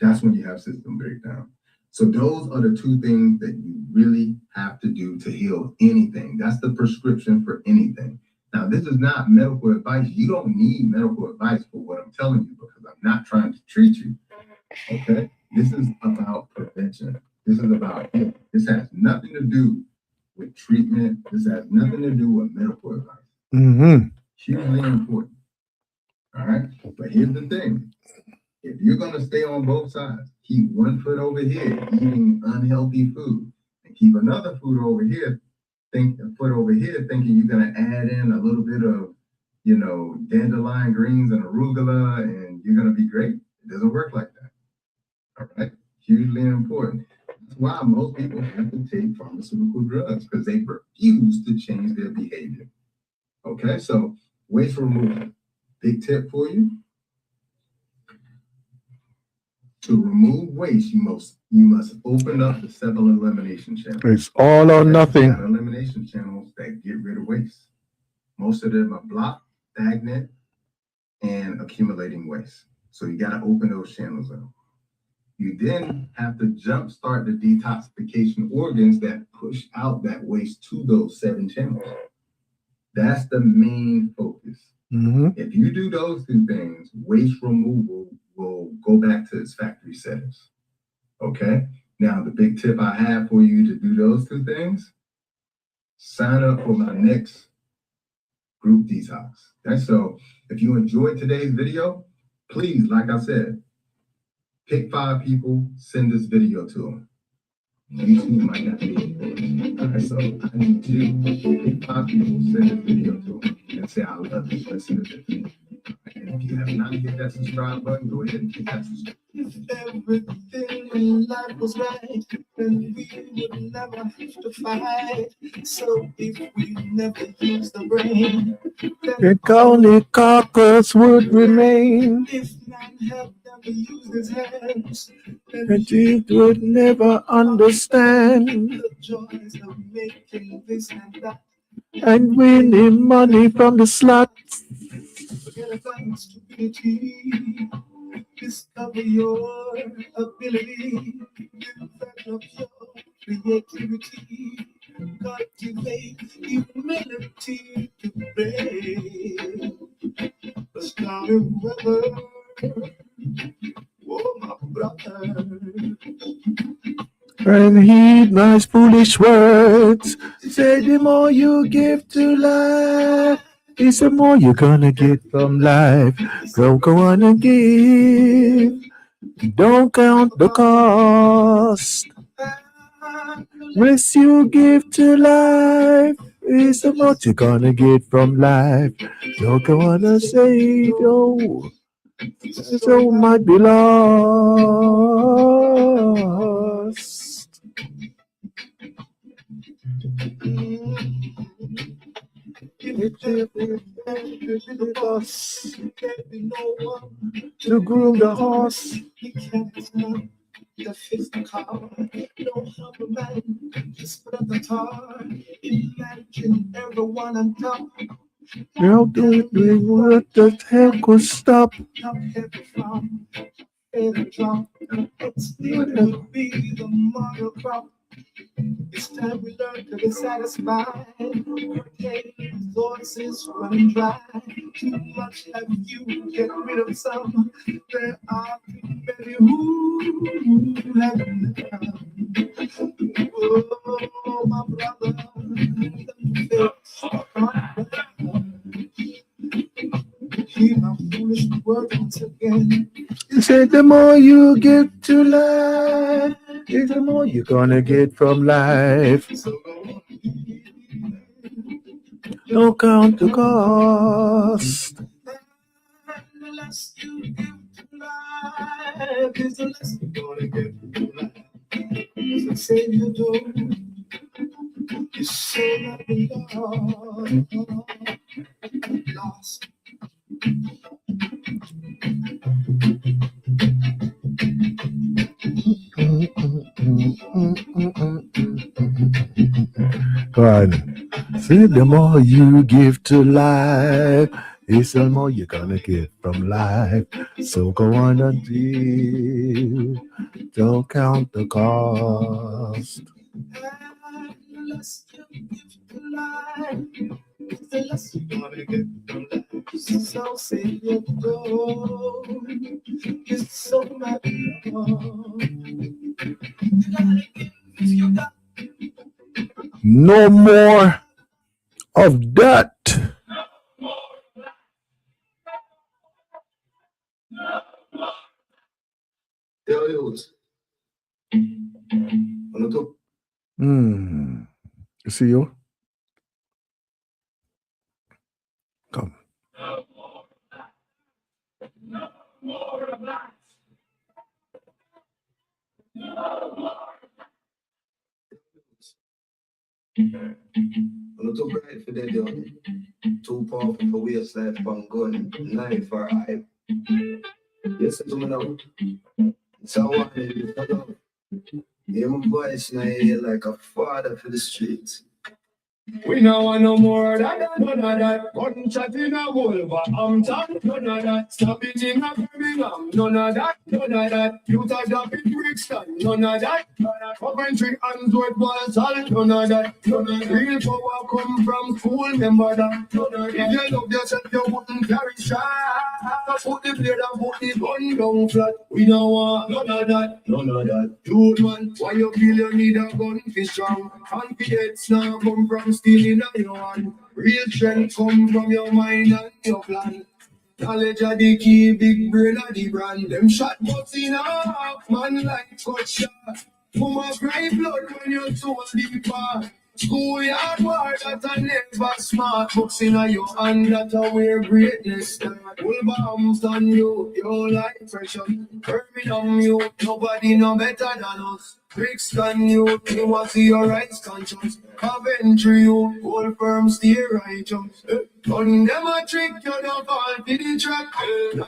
That's when you have system breakdown. So those are the two things that you really have to do to heal anything. That's the prescription for anything. Now, this is not medical advice. You don't need medical advice for what I'm telling you because I'm not trying to treat you. Okay? This is about prevention. This is about healing. This has nothing to do with treatment. This has nothing to do with medical advice. Mm-hmm. Hugely important. All right? But here's the thing. If you're going to stay on both sides, keep one foot over here eating unhealthy food and keep another foot over here, thinking you're going to add in a little bit of, dandelion greens and arugula and you're going to be great. It doesn't work like that. All right. Hugely important. That's why most people have to take pharmaceutical drugs because they refuse to change their behavior. Okay. So waste removal. Big tip for you. To remove waste, you must open up the 7 elimination channels. It's all or nothing. Elimination channels that get rid of waste. Most of them are blocked, stagnant, and accumulating waste. So you got to open those channels up. You then have to jumpstart the detoxification organs that push out that waste to those 7 channels. That's the main focus. Mm-hmm. If you do those two things, waste removal will go back to its factory settings. Okay? Now, the big tip I have for you to do those two things, sign up for my next group detox. Okay? So if you enjoyed today's video, please, like I said, pick 5 people, send this video to them. YouTube might not be it. All right, so I need you to pick 5 people, send this video to them, and say, I love this, listen to this. And if you have not hit that subscribe button, go ahead and hit that subscribe. If everything in life was right, then we would never have to fight. So if we never use the brain, then only cockroach would remain. if man had never used his hands, then And you would never understand. the joys of making this and that. And winning money from the slots. Forget about stupidity. Discover your ability. Develop your creativity. Cultivate humility to brave the stormy weather. Oh, my brother. And heed my foolish words. Say the more you give to life, it's the more you're gonna get from life. So go on and give. Don't count the cost. Less you give to life, is the more you're gonna get from life. Don't go on and say, oh, so might be lost. To groom the horse. that fits the car. No humble man, just put up the tar. Imagine everyone on top. Now doing what the hell could stop? Top heavy from every drop. It still will be the model crop. It's time we learn to be satisfied. Okay, resources running dry. Too much have you get rid of some. There are too many who have none. Oh, my brother, hear my foolish words once again. You said the more you give to life, is the more you're gonna get from life. Don't count the cost. The less you give to life is the less you're gonna get from life. So say you don't. You say that we lost. Go on. See, the more you give to life, it's the more you're gonna get from life. So go on and give. Don't count the cost. The less you give to life, the less you're gonna get from life. So say you don't. It's so much more. You gotta give, you got. No more of that. You see you? Come. I'm not too bright for that, yo. Too powerful for waste life, and gun, knife for eye. Listen to me now. It's a warning, you know. Hear my voice now, you like a father for the streets. We know want no more than that, none of that. Gunshot in a Wolverhampton, none of that. Stop it in a Birmingham, none of that, none of that. You touch up in Brixton, none of that. Coventry and Walls, none of that. None of that. Real power come from school, remember that. None of that. If you love yourself, you wouldn't carry shot. Put the blade and put the gun down flat. We don't want none of that, none of that. Dude, man, why you feel you need a gun for strong? Confidence now come from stealing a your one. Real strength come from your mind and your plan. Knowledge of the key, big brain of the brand. Them shot butts in half, man like cut shot. Mama cry blood when you're too deeper. Schoolyard war that I never smart. Books in your hand that I wear greatness. Wolverhampton you, your life pressure. Birmingham you, nobody no better than us. Brixton you, you want to see your rights conscience. Coventry you, hold firm, stay righteous. Gun them a trick, you don't fall to the trap.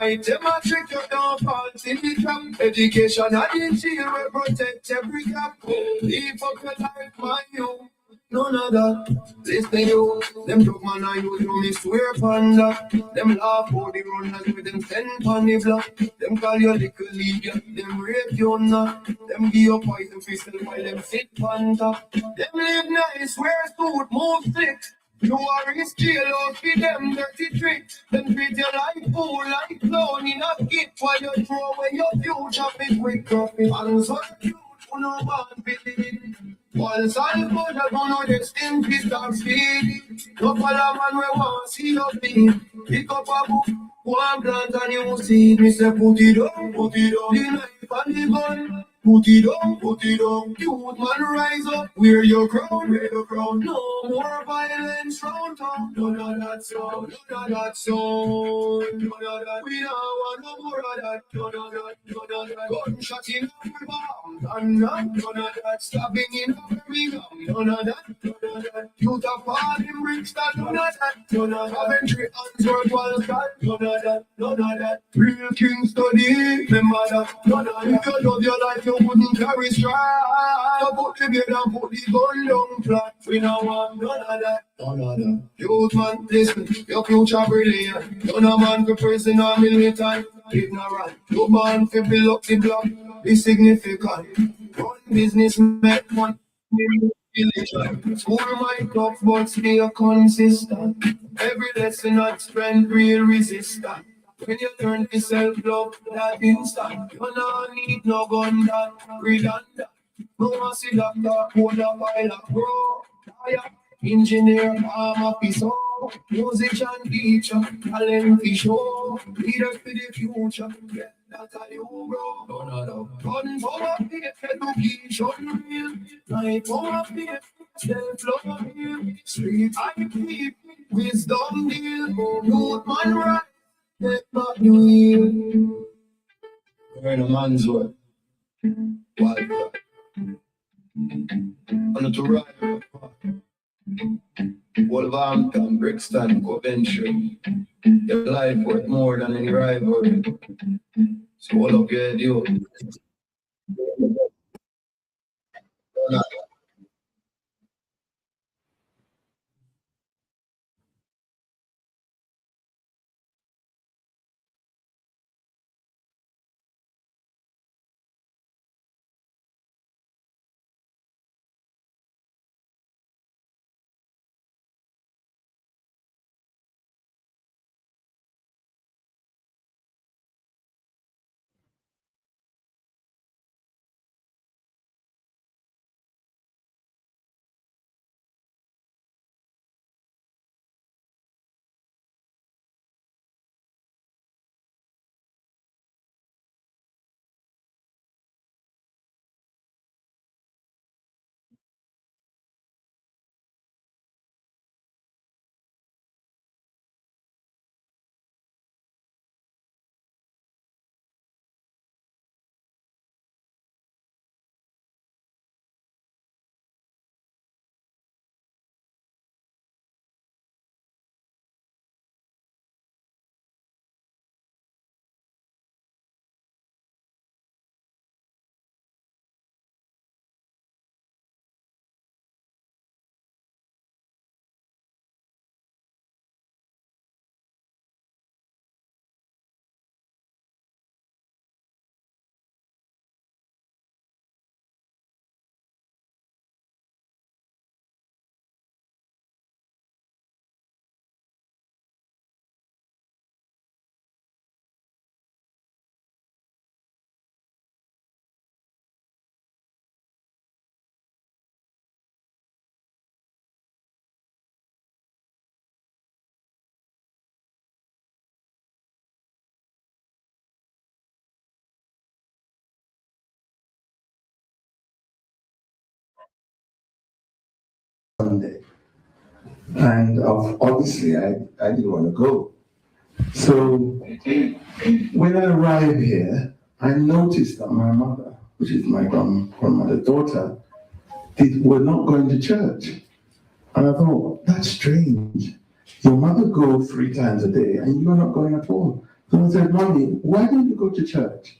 Night them a trick, you don't fall to the trap. Education and the shield will protect every gap. Leave up your life, my you. None of that. Listen you, them drug man I use you, me swear upon that. Them laugh for the runners with them 10 on the block. Them call you little league, them rape you not. Them give you poison pistol while them sit on top. Them live nice, wear suit, move slick. You are in jail out for them dirty tricks. Them treat you like fool, like clown in a skit. While you throw away your future, big quick coffee. And so cute, you know one believe. Once all good, I don't know the sting, please don't speed. No follow man, we want to see your feet. Pick up a book, one plant and you see. Me say put it on, the knife and the gun. Put it on, youth man rise up. Wear your crown, No more violence round town. None of that sound, none of that sound. None of that, we don't want no more of that. None of that, gunshot in our bomb. And none of that, stabbing in our Birmingham. None of that, youth are falling in Brixton. None of that, Coventry, Ancestorial, Walls, none of that. Real king study, remember that. None of that, if you love your life, you you wouldn't carry strife. Put the beard and put the gun down flat. We no want none of that. None of that. Youth man, listen, your future brilliant. You're no man for prison or militant. Ignorant. You man for build up the block. Be significant. Run business, make money. School my tough but stay consistent. Every lesson I'd spend real resistant. When you learn to self-love, that instant. You don't need no gun that redundant. No one see doctor, hold a pilot, bro. Fire, engineer, arm officer, musician, teacher, talent to show. Leader for the future. Yeah. That's how you grow. No. Run for a faith, education real. Night for a faith, self-love real. Street I keep, wisdom deal. Youth man right, get back the wheel. We're in a man's world. Wild card. On to ride. Wolverhampton, Brixton, Coventry. Your life worth more than any rivalry. So all up your deal. Sunday. And obviously, I didn't want to go. So when I arrived here, I noticed that my mother, which is my grandmother's daughter, were not going to church. And I thought, that's strange. Your mother goes 3 times a day and you're not going at all. So I said, Mommy, why don't you go to church?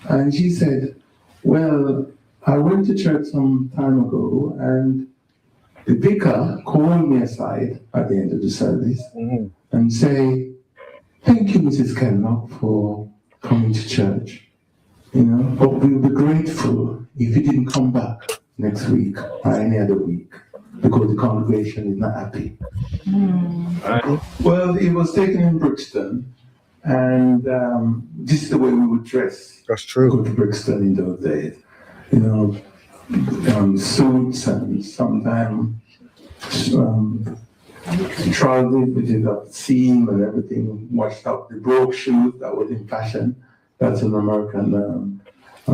And she said, well, I went to church some time ago and the vicar called me aside at the end of the service and say, thank you, Mrs. Kenlock, for coming to church. You know, but we'll be grateful if you didn't come back next week or any other week because the congregation is not happy. Well, it was taken in Brixton, and this is the way we would dress. That's true. Go to Brixton in those days. You know, suits and sometimes trousers with the seam and everything washed up. The broke shoes that was in fashion. That's an American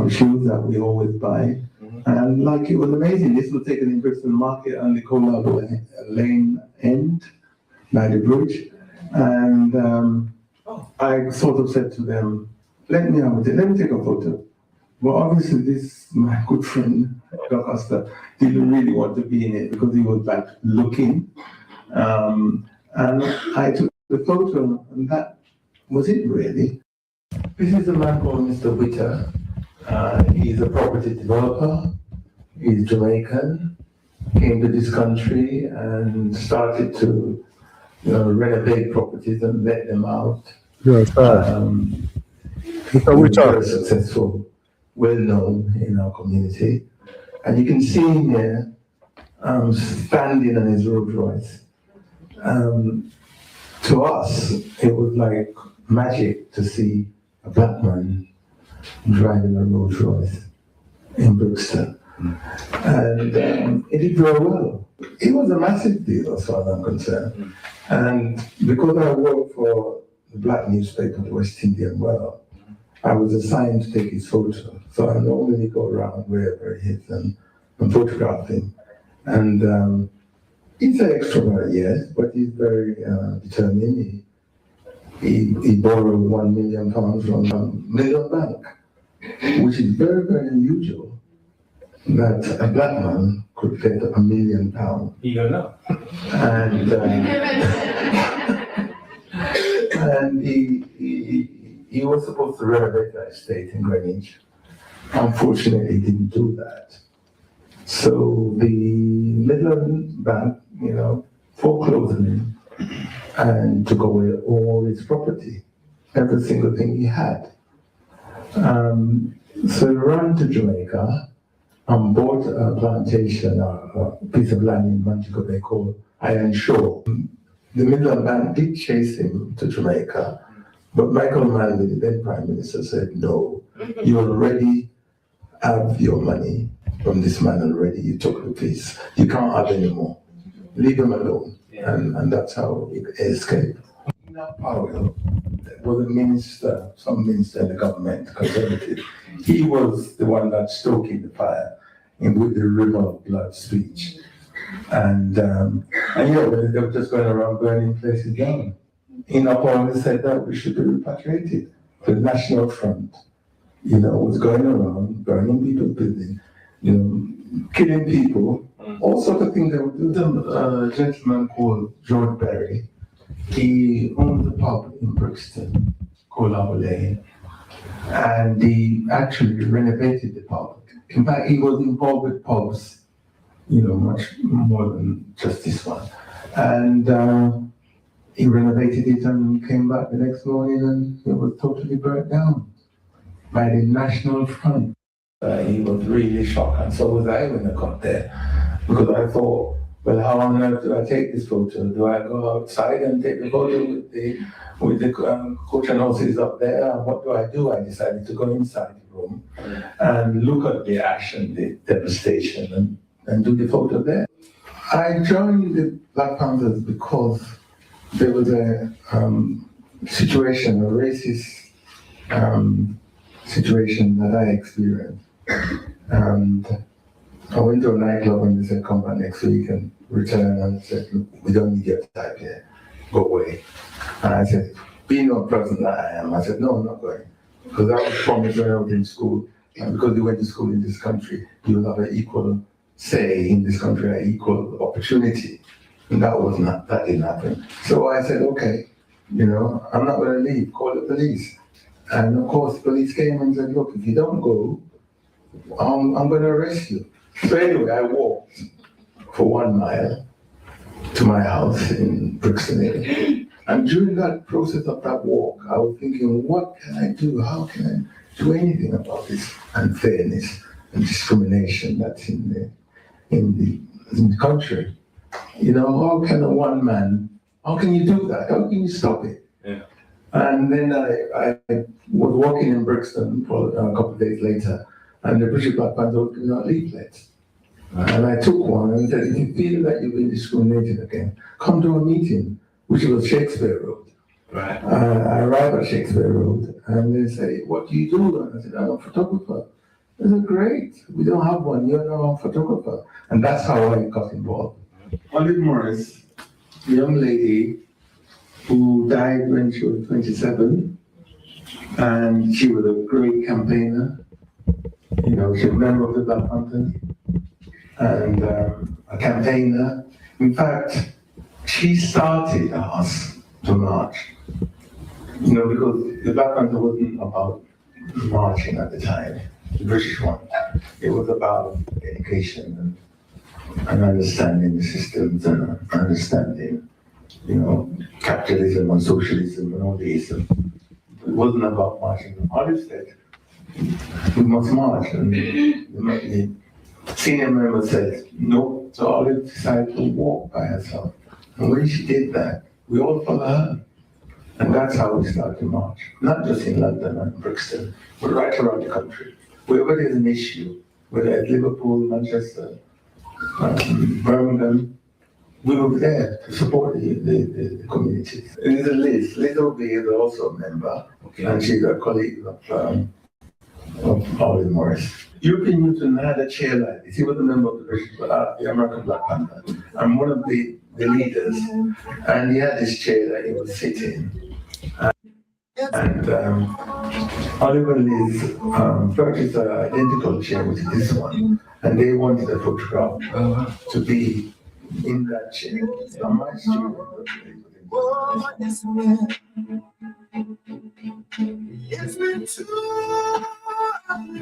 shoes that we always buy. And like it was amazing. This was taken in Brixton Market on the Collab Lane end by the bridge. And I sort of said to them, let me take a photo. But obviously this, my good friend, Doc Costa, didn't really want to be in it because he was like looking. And I took the photo and that was it really. This is a man called Mr. Witter. He's a property developer. He's Jamaican. Came to this country and started to renovate properties and let them out. Yes, sir. He's very successful, well known in our community. And you can see him here standing on his Rolls Royce. To us, it was like magic to see a black man driving a Rolls Royce in Brixton. And it did very well. It was a massive deal as far as I'm concerned. And because I worked for the black newspaper, the West Indian World, I was assigned to take his photo. So I normally go around wherever he is and photograph him. And he's an extrovert, yes, but he's very determined. He borrowed £1 million from a middle bank, which is very, very unusual that a black man could get £1 million. You don't know. And he was supposed to renovate that estate in Greenwich. Unfortunately, he didn't do that. So the Midland Bank, foreclosed him and took away all his property, every single thing he had. So he ran to Jamaica and bought a plantation, a piece of land in Montego Bay called Iron Shore. The Midland Bank did chase him to Jamaica, but Michael Manley, the then Prime Minister, said, no, you already have your money from this man already. You took the piece. You can't have any more. Leave him alone. Yeah. And that's how it escaped. Powell was a minister, some minister in the government, conservative. He was the one that stoking the fire with the river of blood speech. And they were just going around burning places down. Powell said that we should be repatriated. The National Front, was going around burning people's buildings, killing people, all sorts of things. There was a gentleman called George Berry. He owned a pub in Brixton called Our Lane, and he actually renovated the pub. In fact, he was involved with pubs, much more than just this one. And he renovated it and came back the next morning and it was totally burnt down by the National Front. He was really shocked, and so was I when I got there, because I thought, well, how on earth do I take this photo? Do I go outside and take the photo with the coach and horses up there? And what do? I decided to go inside the room and look at the ash and the devastation and do the photo there. I joined the Black Panthers because there was a situation, a racist situation that I experienced. And I went to a nightclub and they said, come back next week and return. And said, look, we don't need your type here. Go away. And I said, being a person that I am, I said, no, I'm not going. Because I was promised when I was in school, and because you went to school in this country, you will have an equal say in this country, an equal opportunity. And that didn't happen. So I said, okay, I'm not going to leave, call the police. And of course, the police came and said, look, if you don't go, I'm going to arrest you. So anyway, I walked for 1 mile to my house in Brixton. And during that process of that walk, I was thinking, what can I do? How can I do anything about this unfairness and discrimination that's in the country? How can how can you do that? How can you stop it? Yeah. And then I was walking in Brixton for a couple of days later, and the British Black Panther was giving out leaflets. And I took one and said, if you feel that you've been discriminated against, come to a meeting, which was Shakespeare Road. Right. I arrived at Shakespeare Road, and they say, what do you do? And I said, I'm a photographer. They said, great, we don't have one, you're now a photographer. And that's how I got involved. Olive Morris, a young lady who died when she was 27, and she was a great campaigner. She was a member of the Black Panthers and a campaigner. In fact, she started us to march, because the Black Panther wasn't about marching at the time. the British one. It was about education and understanding the systems and understanding, capitalism and socialism and all these. It wasn't about marching. Olive said, we must march. And the senior member said, no. So Olive decided to walk by herself. And when she did that, we all followed her. And that's how we started to march. Not just in London and Brixton, but right around the country. Wherever there's an issue, whether it's Liverpool, Manchester, Birmingham, we were there to support the communities. And there's a Liz. Liz O'B is also a member, and she's a colleague of Olive Morris. European Union had a chair like this. He was a member of the American Black Panther, and one of the leaders, and he had this chair that he would sit in. And Oliver and Liz purchased an identical chair, which is this one, and they wanted a photograph to be in that chair. On my street. It's been too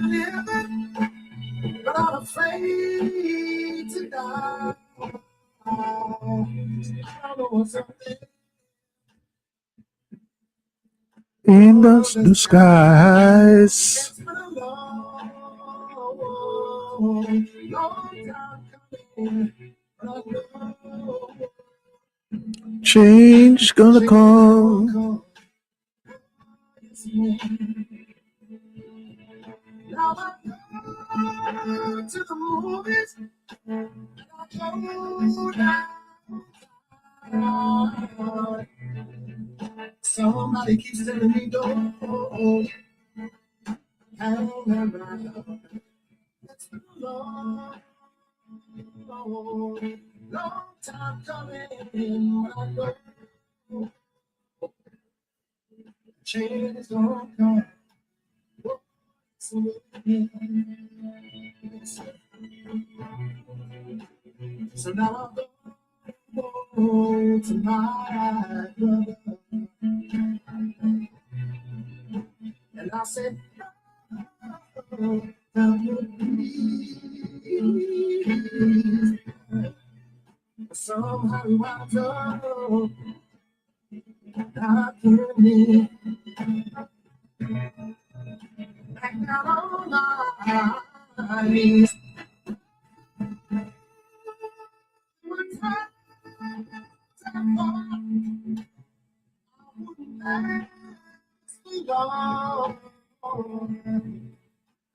living, but I'm afraid to die. I don't know what's up there. In the skies. It's been a long, long time coming, but I know Change gonna come. Now I go to the movies, and I go down. Somebody keeps telling me don't hang around. It's been a long, long time coming. When I go, change is gonna come. So now I go to my brother, and I said, somehow we wound up not getting back down on my knees. One time, I wouldn't last long.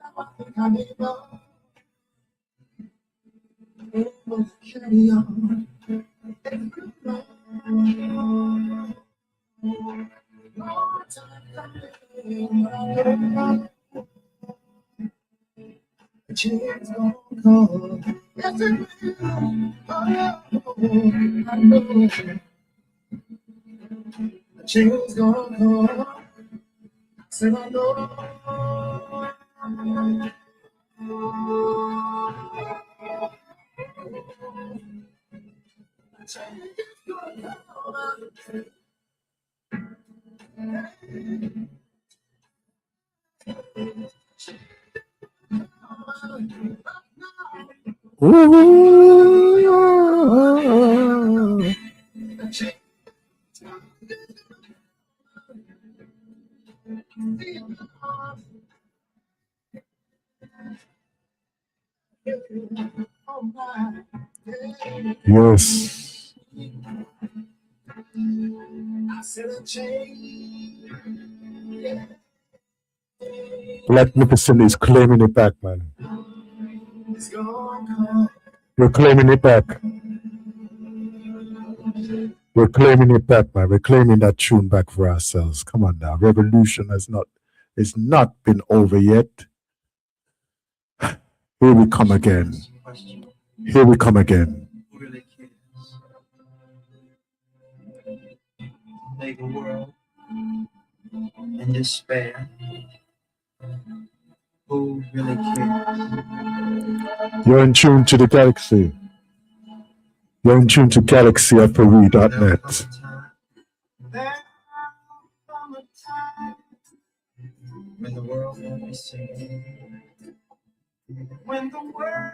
Now I think I gave up. Able to carry on. It's been long, long time coming. The change gonna come. Yes, it will. Oh, I know. The change gonna come. Said I know. The change is gonna come. Ooh. Yes. Blacknificent is claiming it back, man. We're claiming it back. We're claiming it back, man. We're claiming that tune back for ourselves. Come on now. Revolution has not been over yet. Here we come again. Here we come again. Who really cares? Leave a world in despair. Who really cares? You're in tune to the galaxy. You're in tune to galaxyfre.net. When the world won't be seen, when the world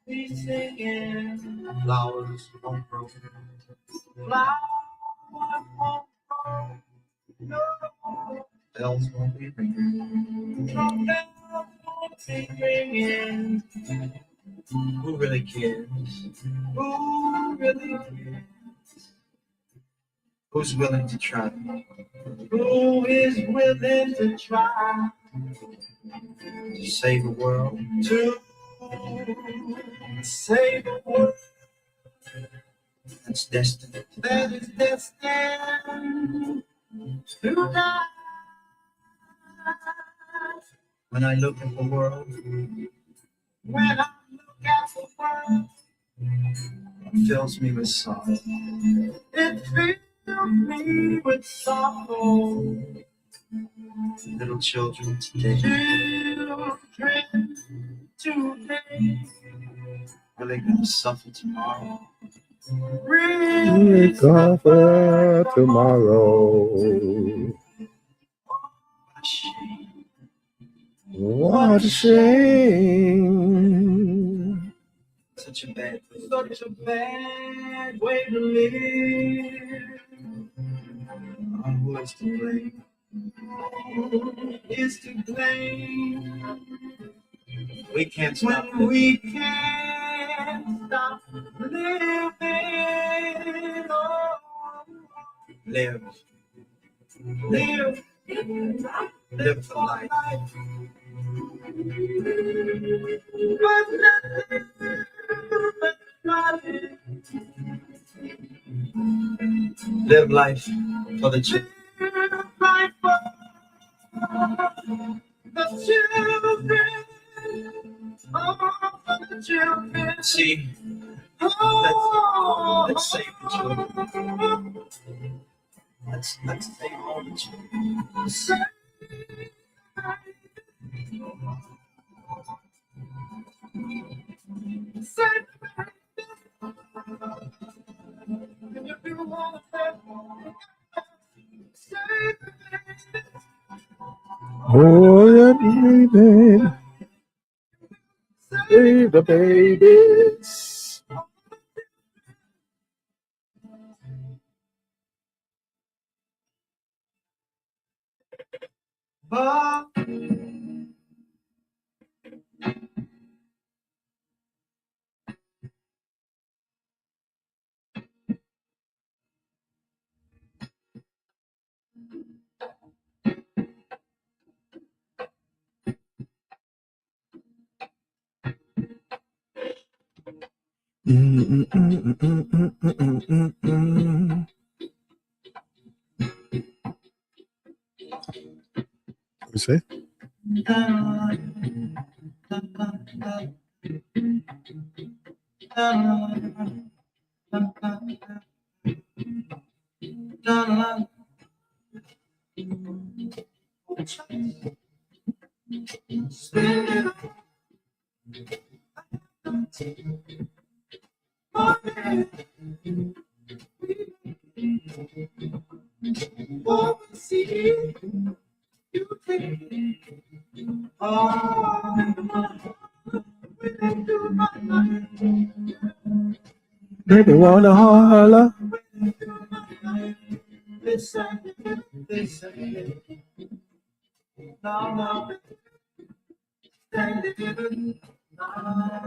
is singing, flowers won't grow, flowers won't grow, no, bells won't be ringing, bells won't be ringing. Who really cares? Who really cares? Who's willing to try? Who is willing to try to save the world? To save the world that's destined. That is destined to die. When I look at the world, when I look at the world, it fills me with sorrow. It fills me with sorrow. Little children today. Children today. Are they going to suffer tomorrow? Really suffer tomorrow. What a shame. Such a bad way to live. Who is to blame? Is to blame. We can't stop. We can't stop living. Oh. Live. Live. Live for life. But nothing but life. Live life for the children. Live life for the children. Oh, for the children. See, let's save the children. Let's save all the children. Save. Oh, yeah, baby. Save the babies. You say? Baby wanna holler.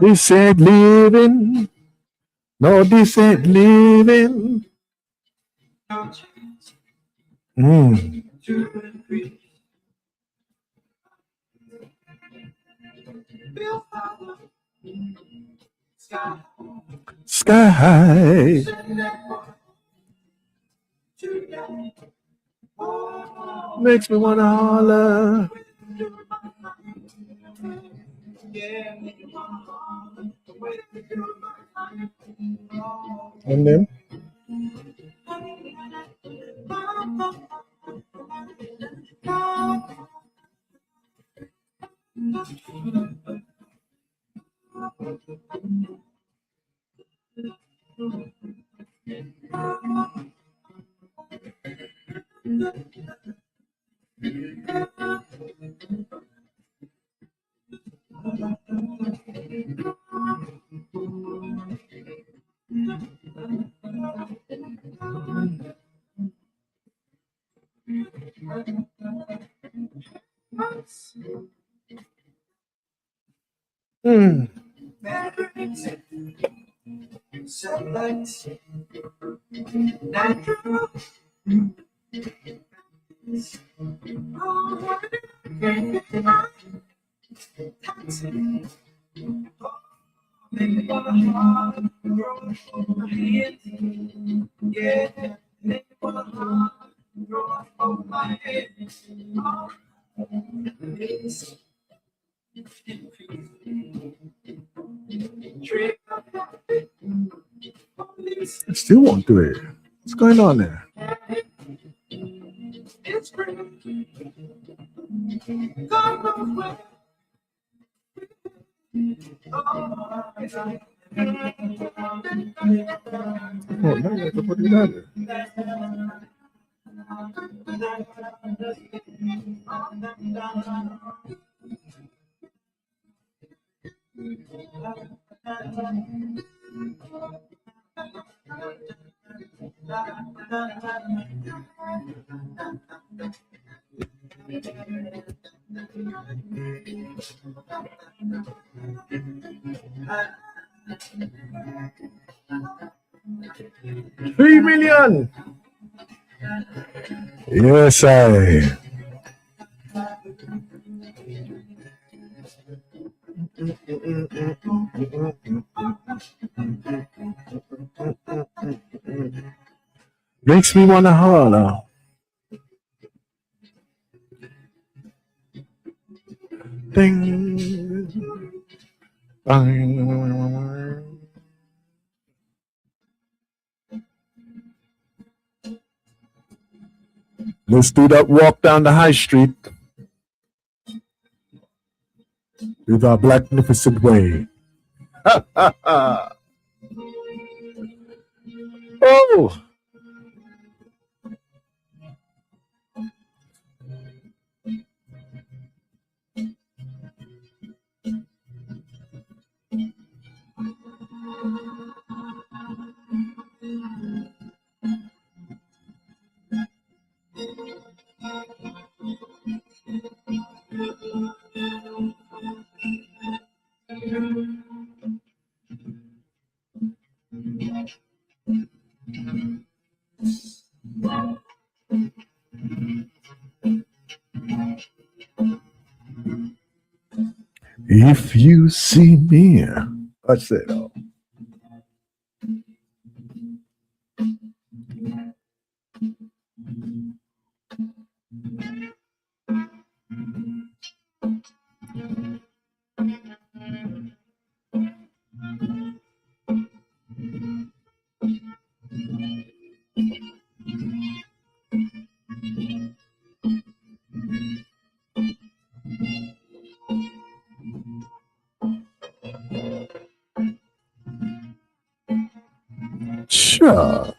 This ain't living. No, this ain't living. Sky high. Makes me wanna holler. And then? Still won't do it. What's going on there? Oh, now you have to put it out there. $3 million. Yes, I. Makes me want to holler. Ding. Bang. Let's do that walk down the high street with our Blacknificent way. Oh! If you see me, that's it. Sure.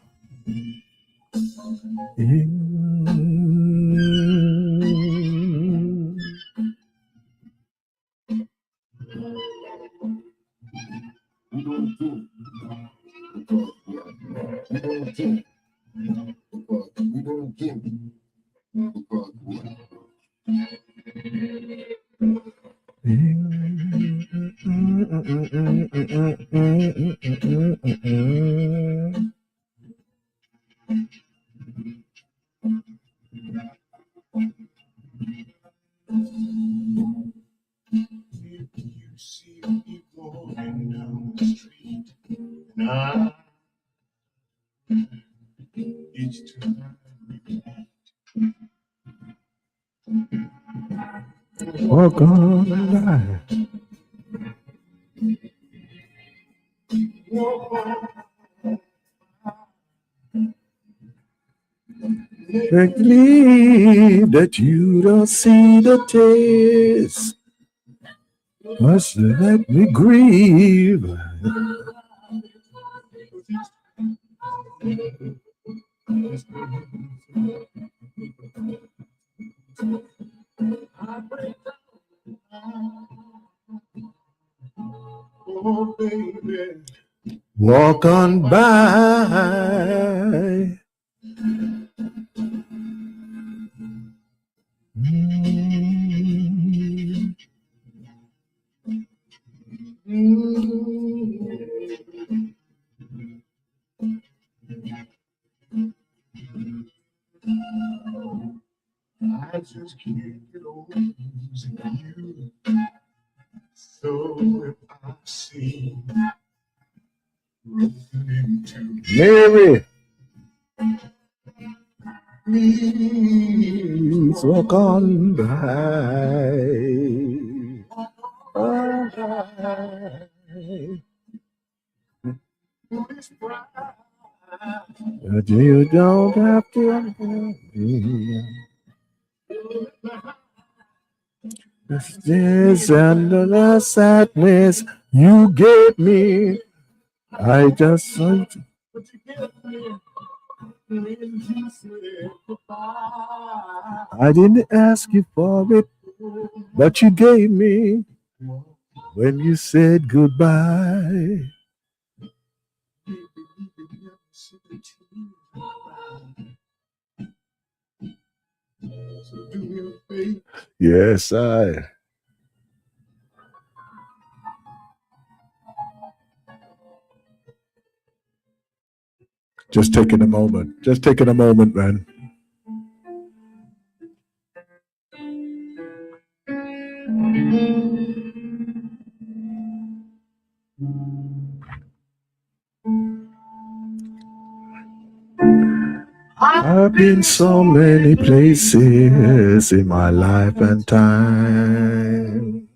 Walk on the line. Believe that you don't see the taste. Must let me grieve. Oh, baby. Walk on by. I just can't get over losing you. So if I see Mary, please walk on by. On by. But you don't have to. This and the sadness you gave me. I just want to. I didn't ask you for it, but you gave me when you said goodbye. Yes, I. Just taking a moment. Just taking a moment, man. I've been so many places in my life and time.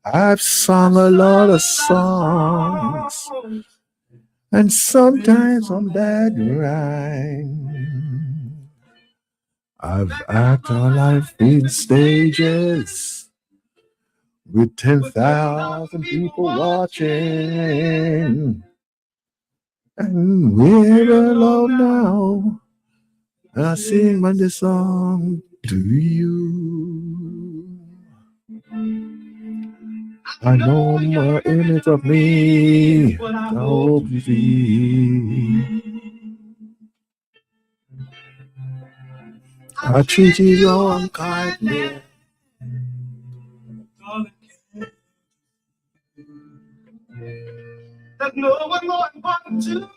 I've sung a lot of songs, and sometimes on bad rhyme. I've acted on life in stages with 10,000 people watching. And we're alone now. I sing my song to you. I know more in it of me. I hope you see. I treat you unkindly. There's no one more important to me.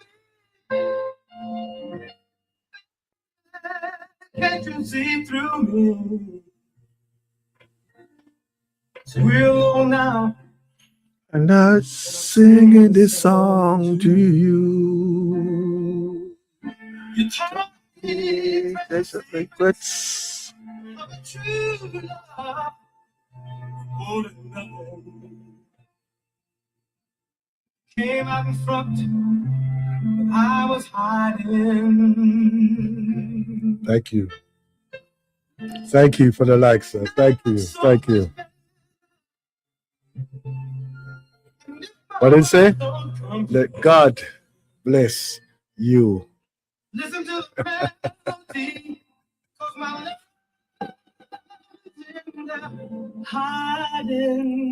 Can't you see through me? So we're alone now. And I'm singing this song to you. You told me There's a regrets. of a true love. Holding nothing. Came out in front, but I was hiding. Thank you. Thank you for the likes, sir. Thank you. Thank you. What did it say? Let God bless you. Listen to the melody, 'cause my love is in there hiding.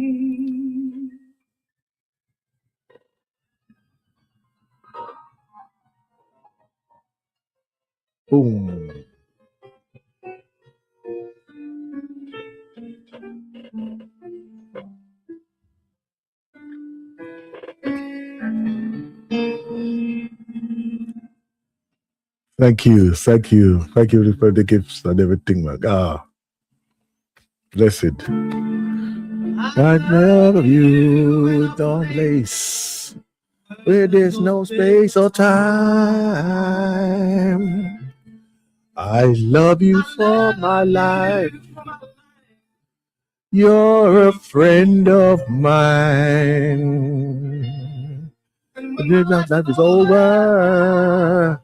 Boom. Thank you. Thank you. Thank you for the gifts and everything, man. Ah, blessed. I love you, don't place where there's no space or time. I love you for my life. You're a friend of mine. When life is over,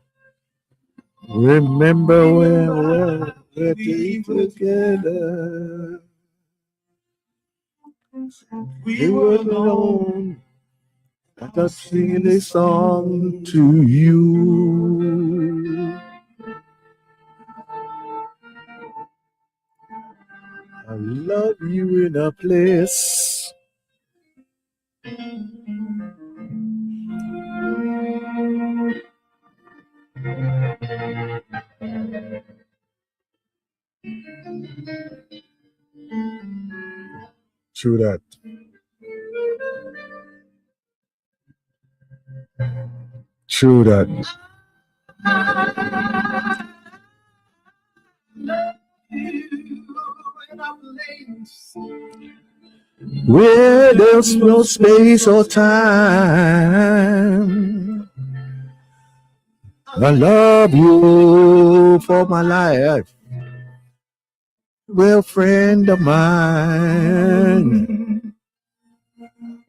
remember when we're together. We were alone. I'm just singing this song to you. I love you in a place True that. True that. Where there's no space or time, I love you for my life. Well, friend of mine,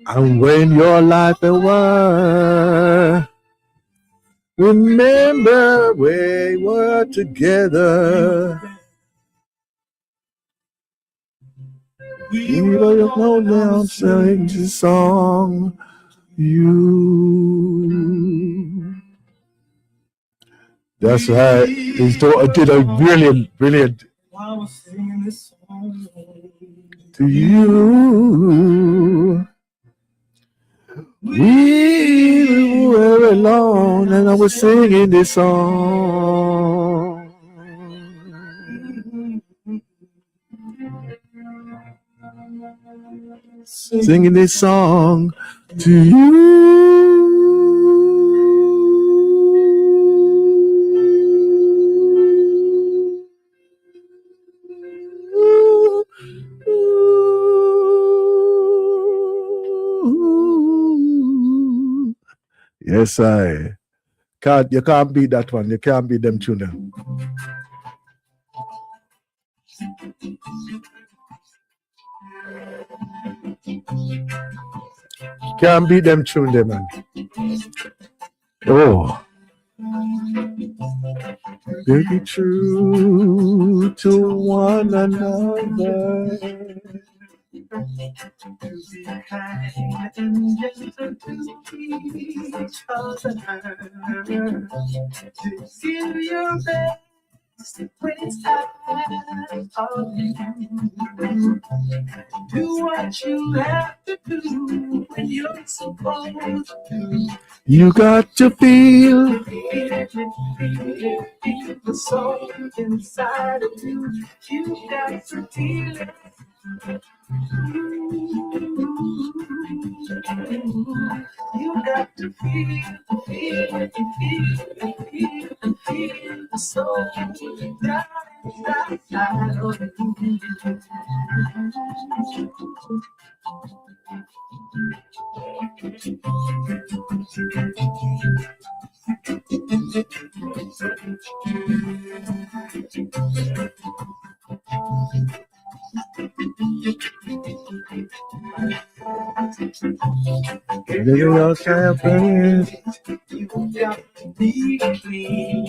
and when your life is over, remember we were together. Even if no now sing the song, you. That's right. His daughter did a brilliant to you. We were alone and I was singing this song. Singing this song to you. Yes, I can't. You can't beat that one. You can't beat them tuna. Can't beat them tune them, man. Oh. Be true to one another. To be kind and gentle to each other. To give your best when it's time for you. Do what you have to do when you're supposed to. You got to feel the soul inside of you. You got to feel it. You got to feel the soul down inside of you. living yourself in. You got to be clean.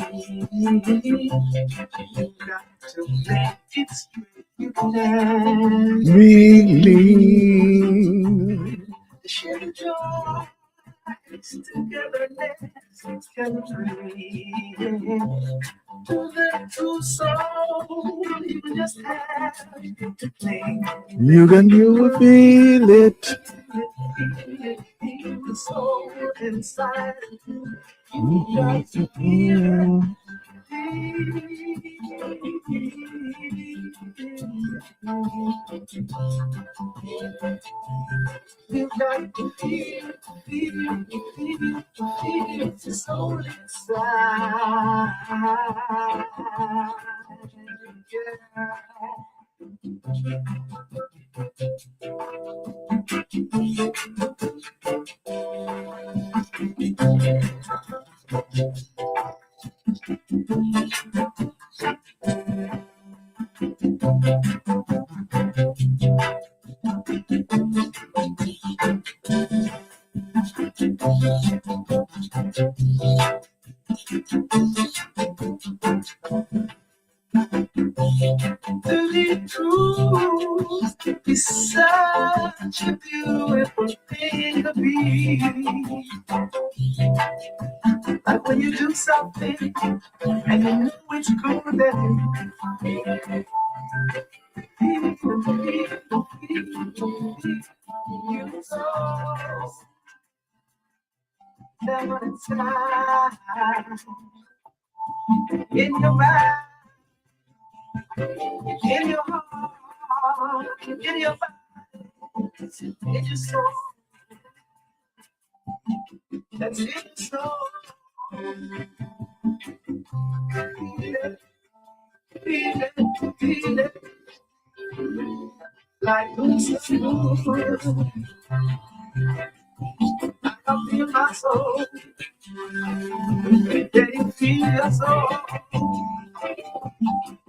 You got to make it straight. You can Really. share the joy. Togetherness can bring to the true soul. You just have to play. You will feel it. Feel the soul inside of you. You got to feel it. You got to feel the soul inside. Yeah. To be true is such a beautiful thing to be. Like when you do something and you know it's good, then you so down inside in your mind, in your heart, in your body. It's so that's it. So feel it, like this. I can feel my soul. Can you feel your soul?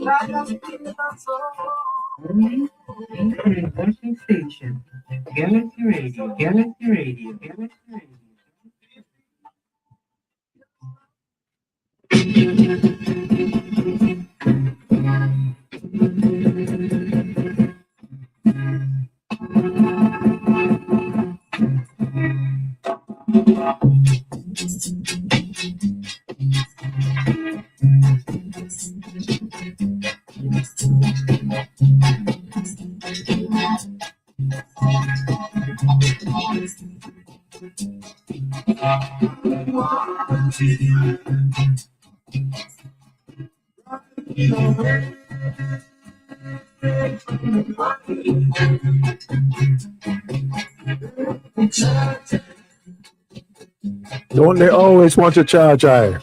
I can feel my soul. International station. Galaxy Radio, Galaxy Radio, Galaxy Radio. Don't they always want to charge I?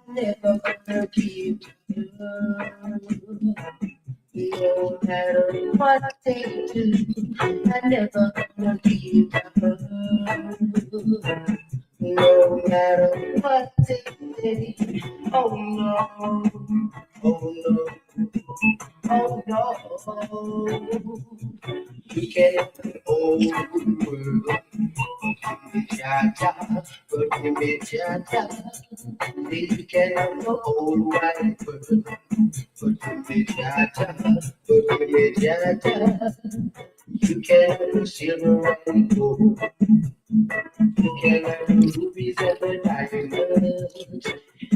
Never gonna keep you, no matter what they do. I never gonna keep you, no matter what they say. Oh no, oh no, oh no. You can't hold the world, cha-cha, but you be cha-cha. You can't have the whole wide world, but you be cha-cha, but you be cha-cha. You can't have the silver and gold, you can't have the rubies and the diamonds.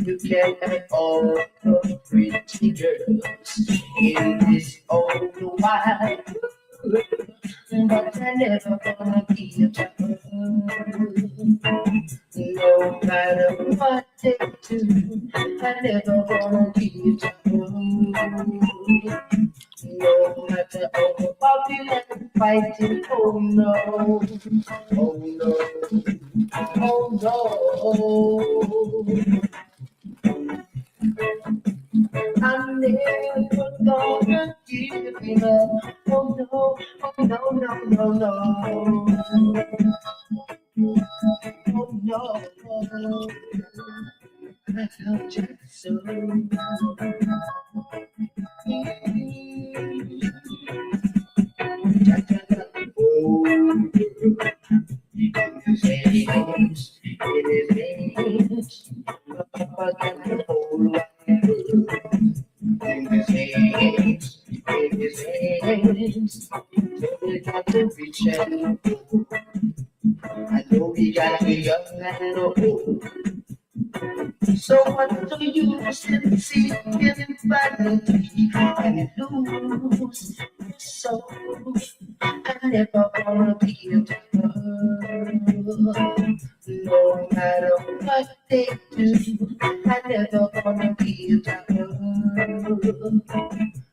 You can't have all the pretty girls in this old wide world. But I never gonna give up, no matter what they do. I never gonna give up, no matter how popular fighting. Oh no, oh no, oh no. I'm never gonna give it up. Oh no, oh no, no, no, no. Oh no, I felt just so. Oh, in his hands, in his hands, Papa got the whole wide world. In his hands, in his hands, so we got to reach out. I know we got to young and old. So what do you see in vanity and lose your soul? I never wanna be a devil, no matter what they do. I never wanna be a devil,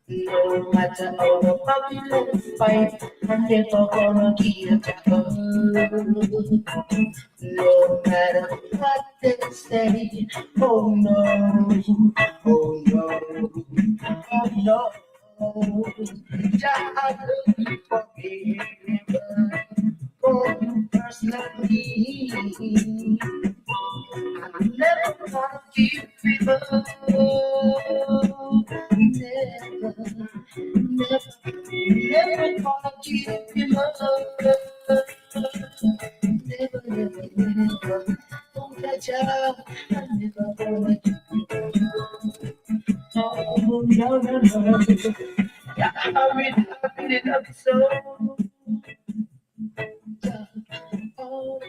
no matter how the popular fight. I never wanna be a devil, no matter what they say. Oh no, oh no, oh no. Jah, I love you forever. Oh, personally, I'm never gonna give it up. Never, never gonna give it up. Never, never, never. Oh, Jah, I'm never gonna give it up. no, no, no. Yeah, I really love you so. Oh,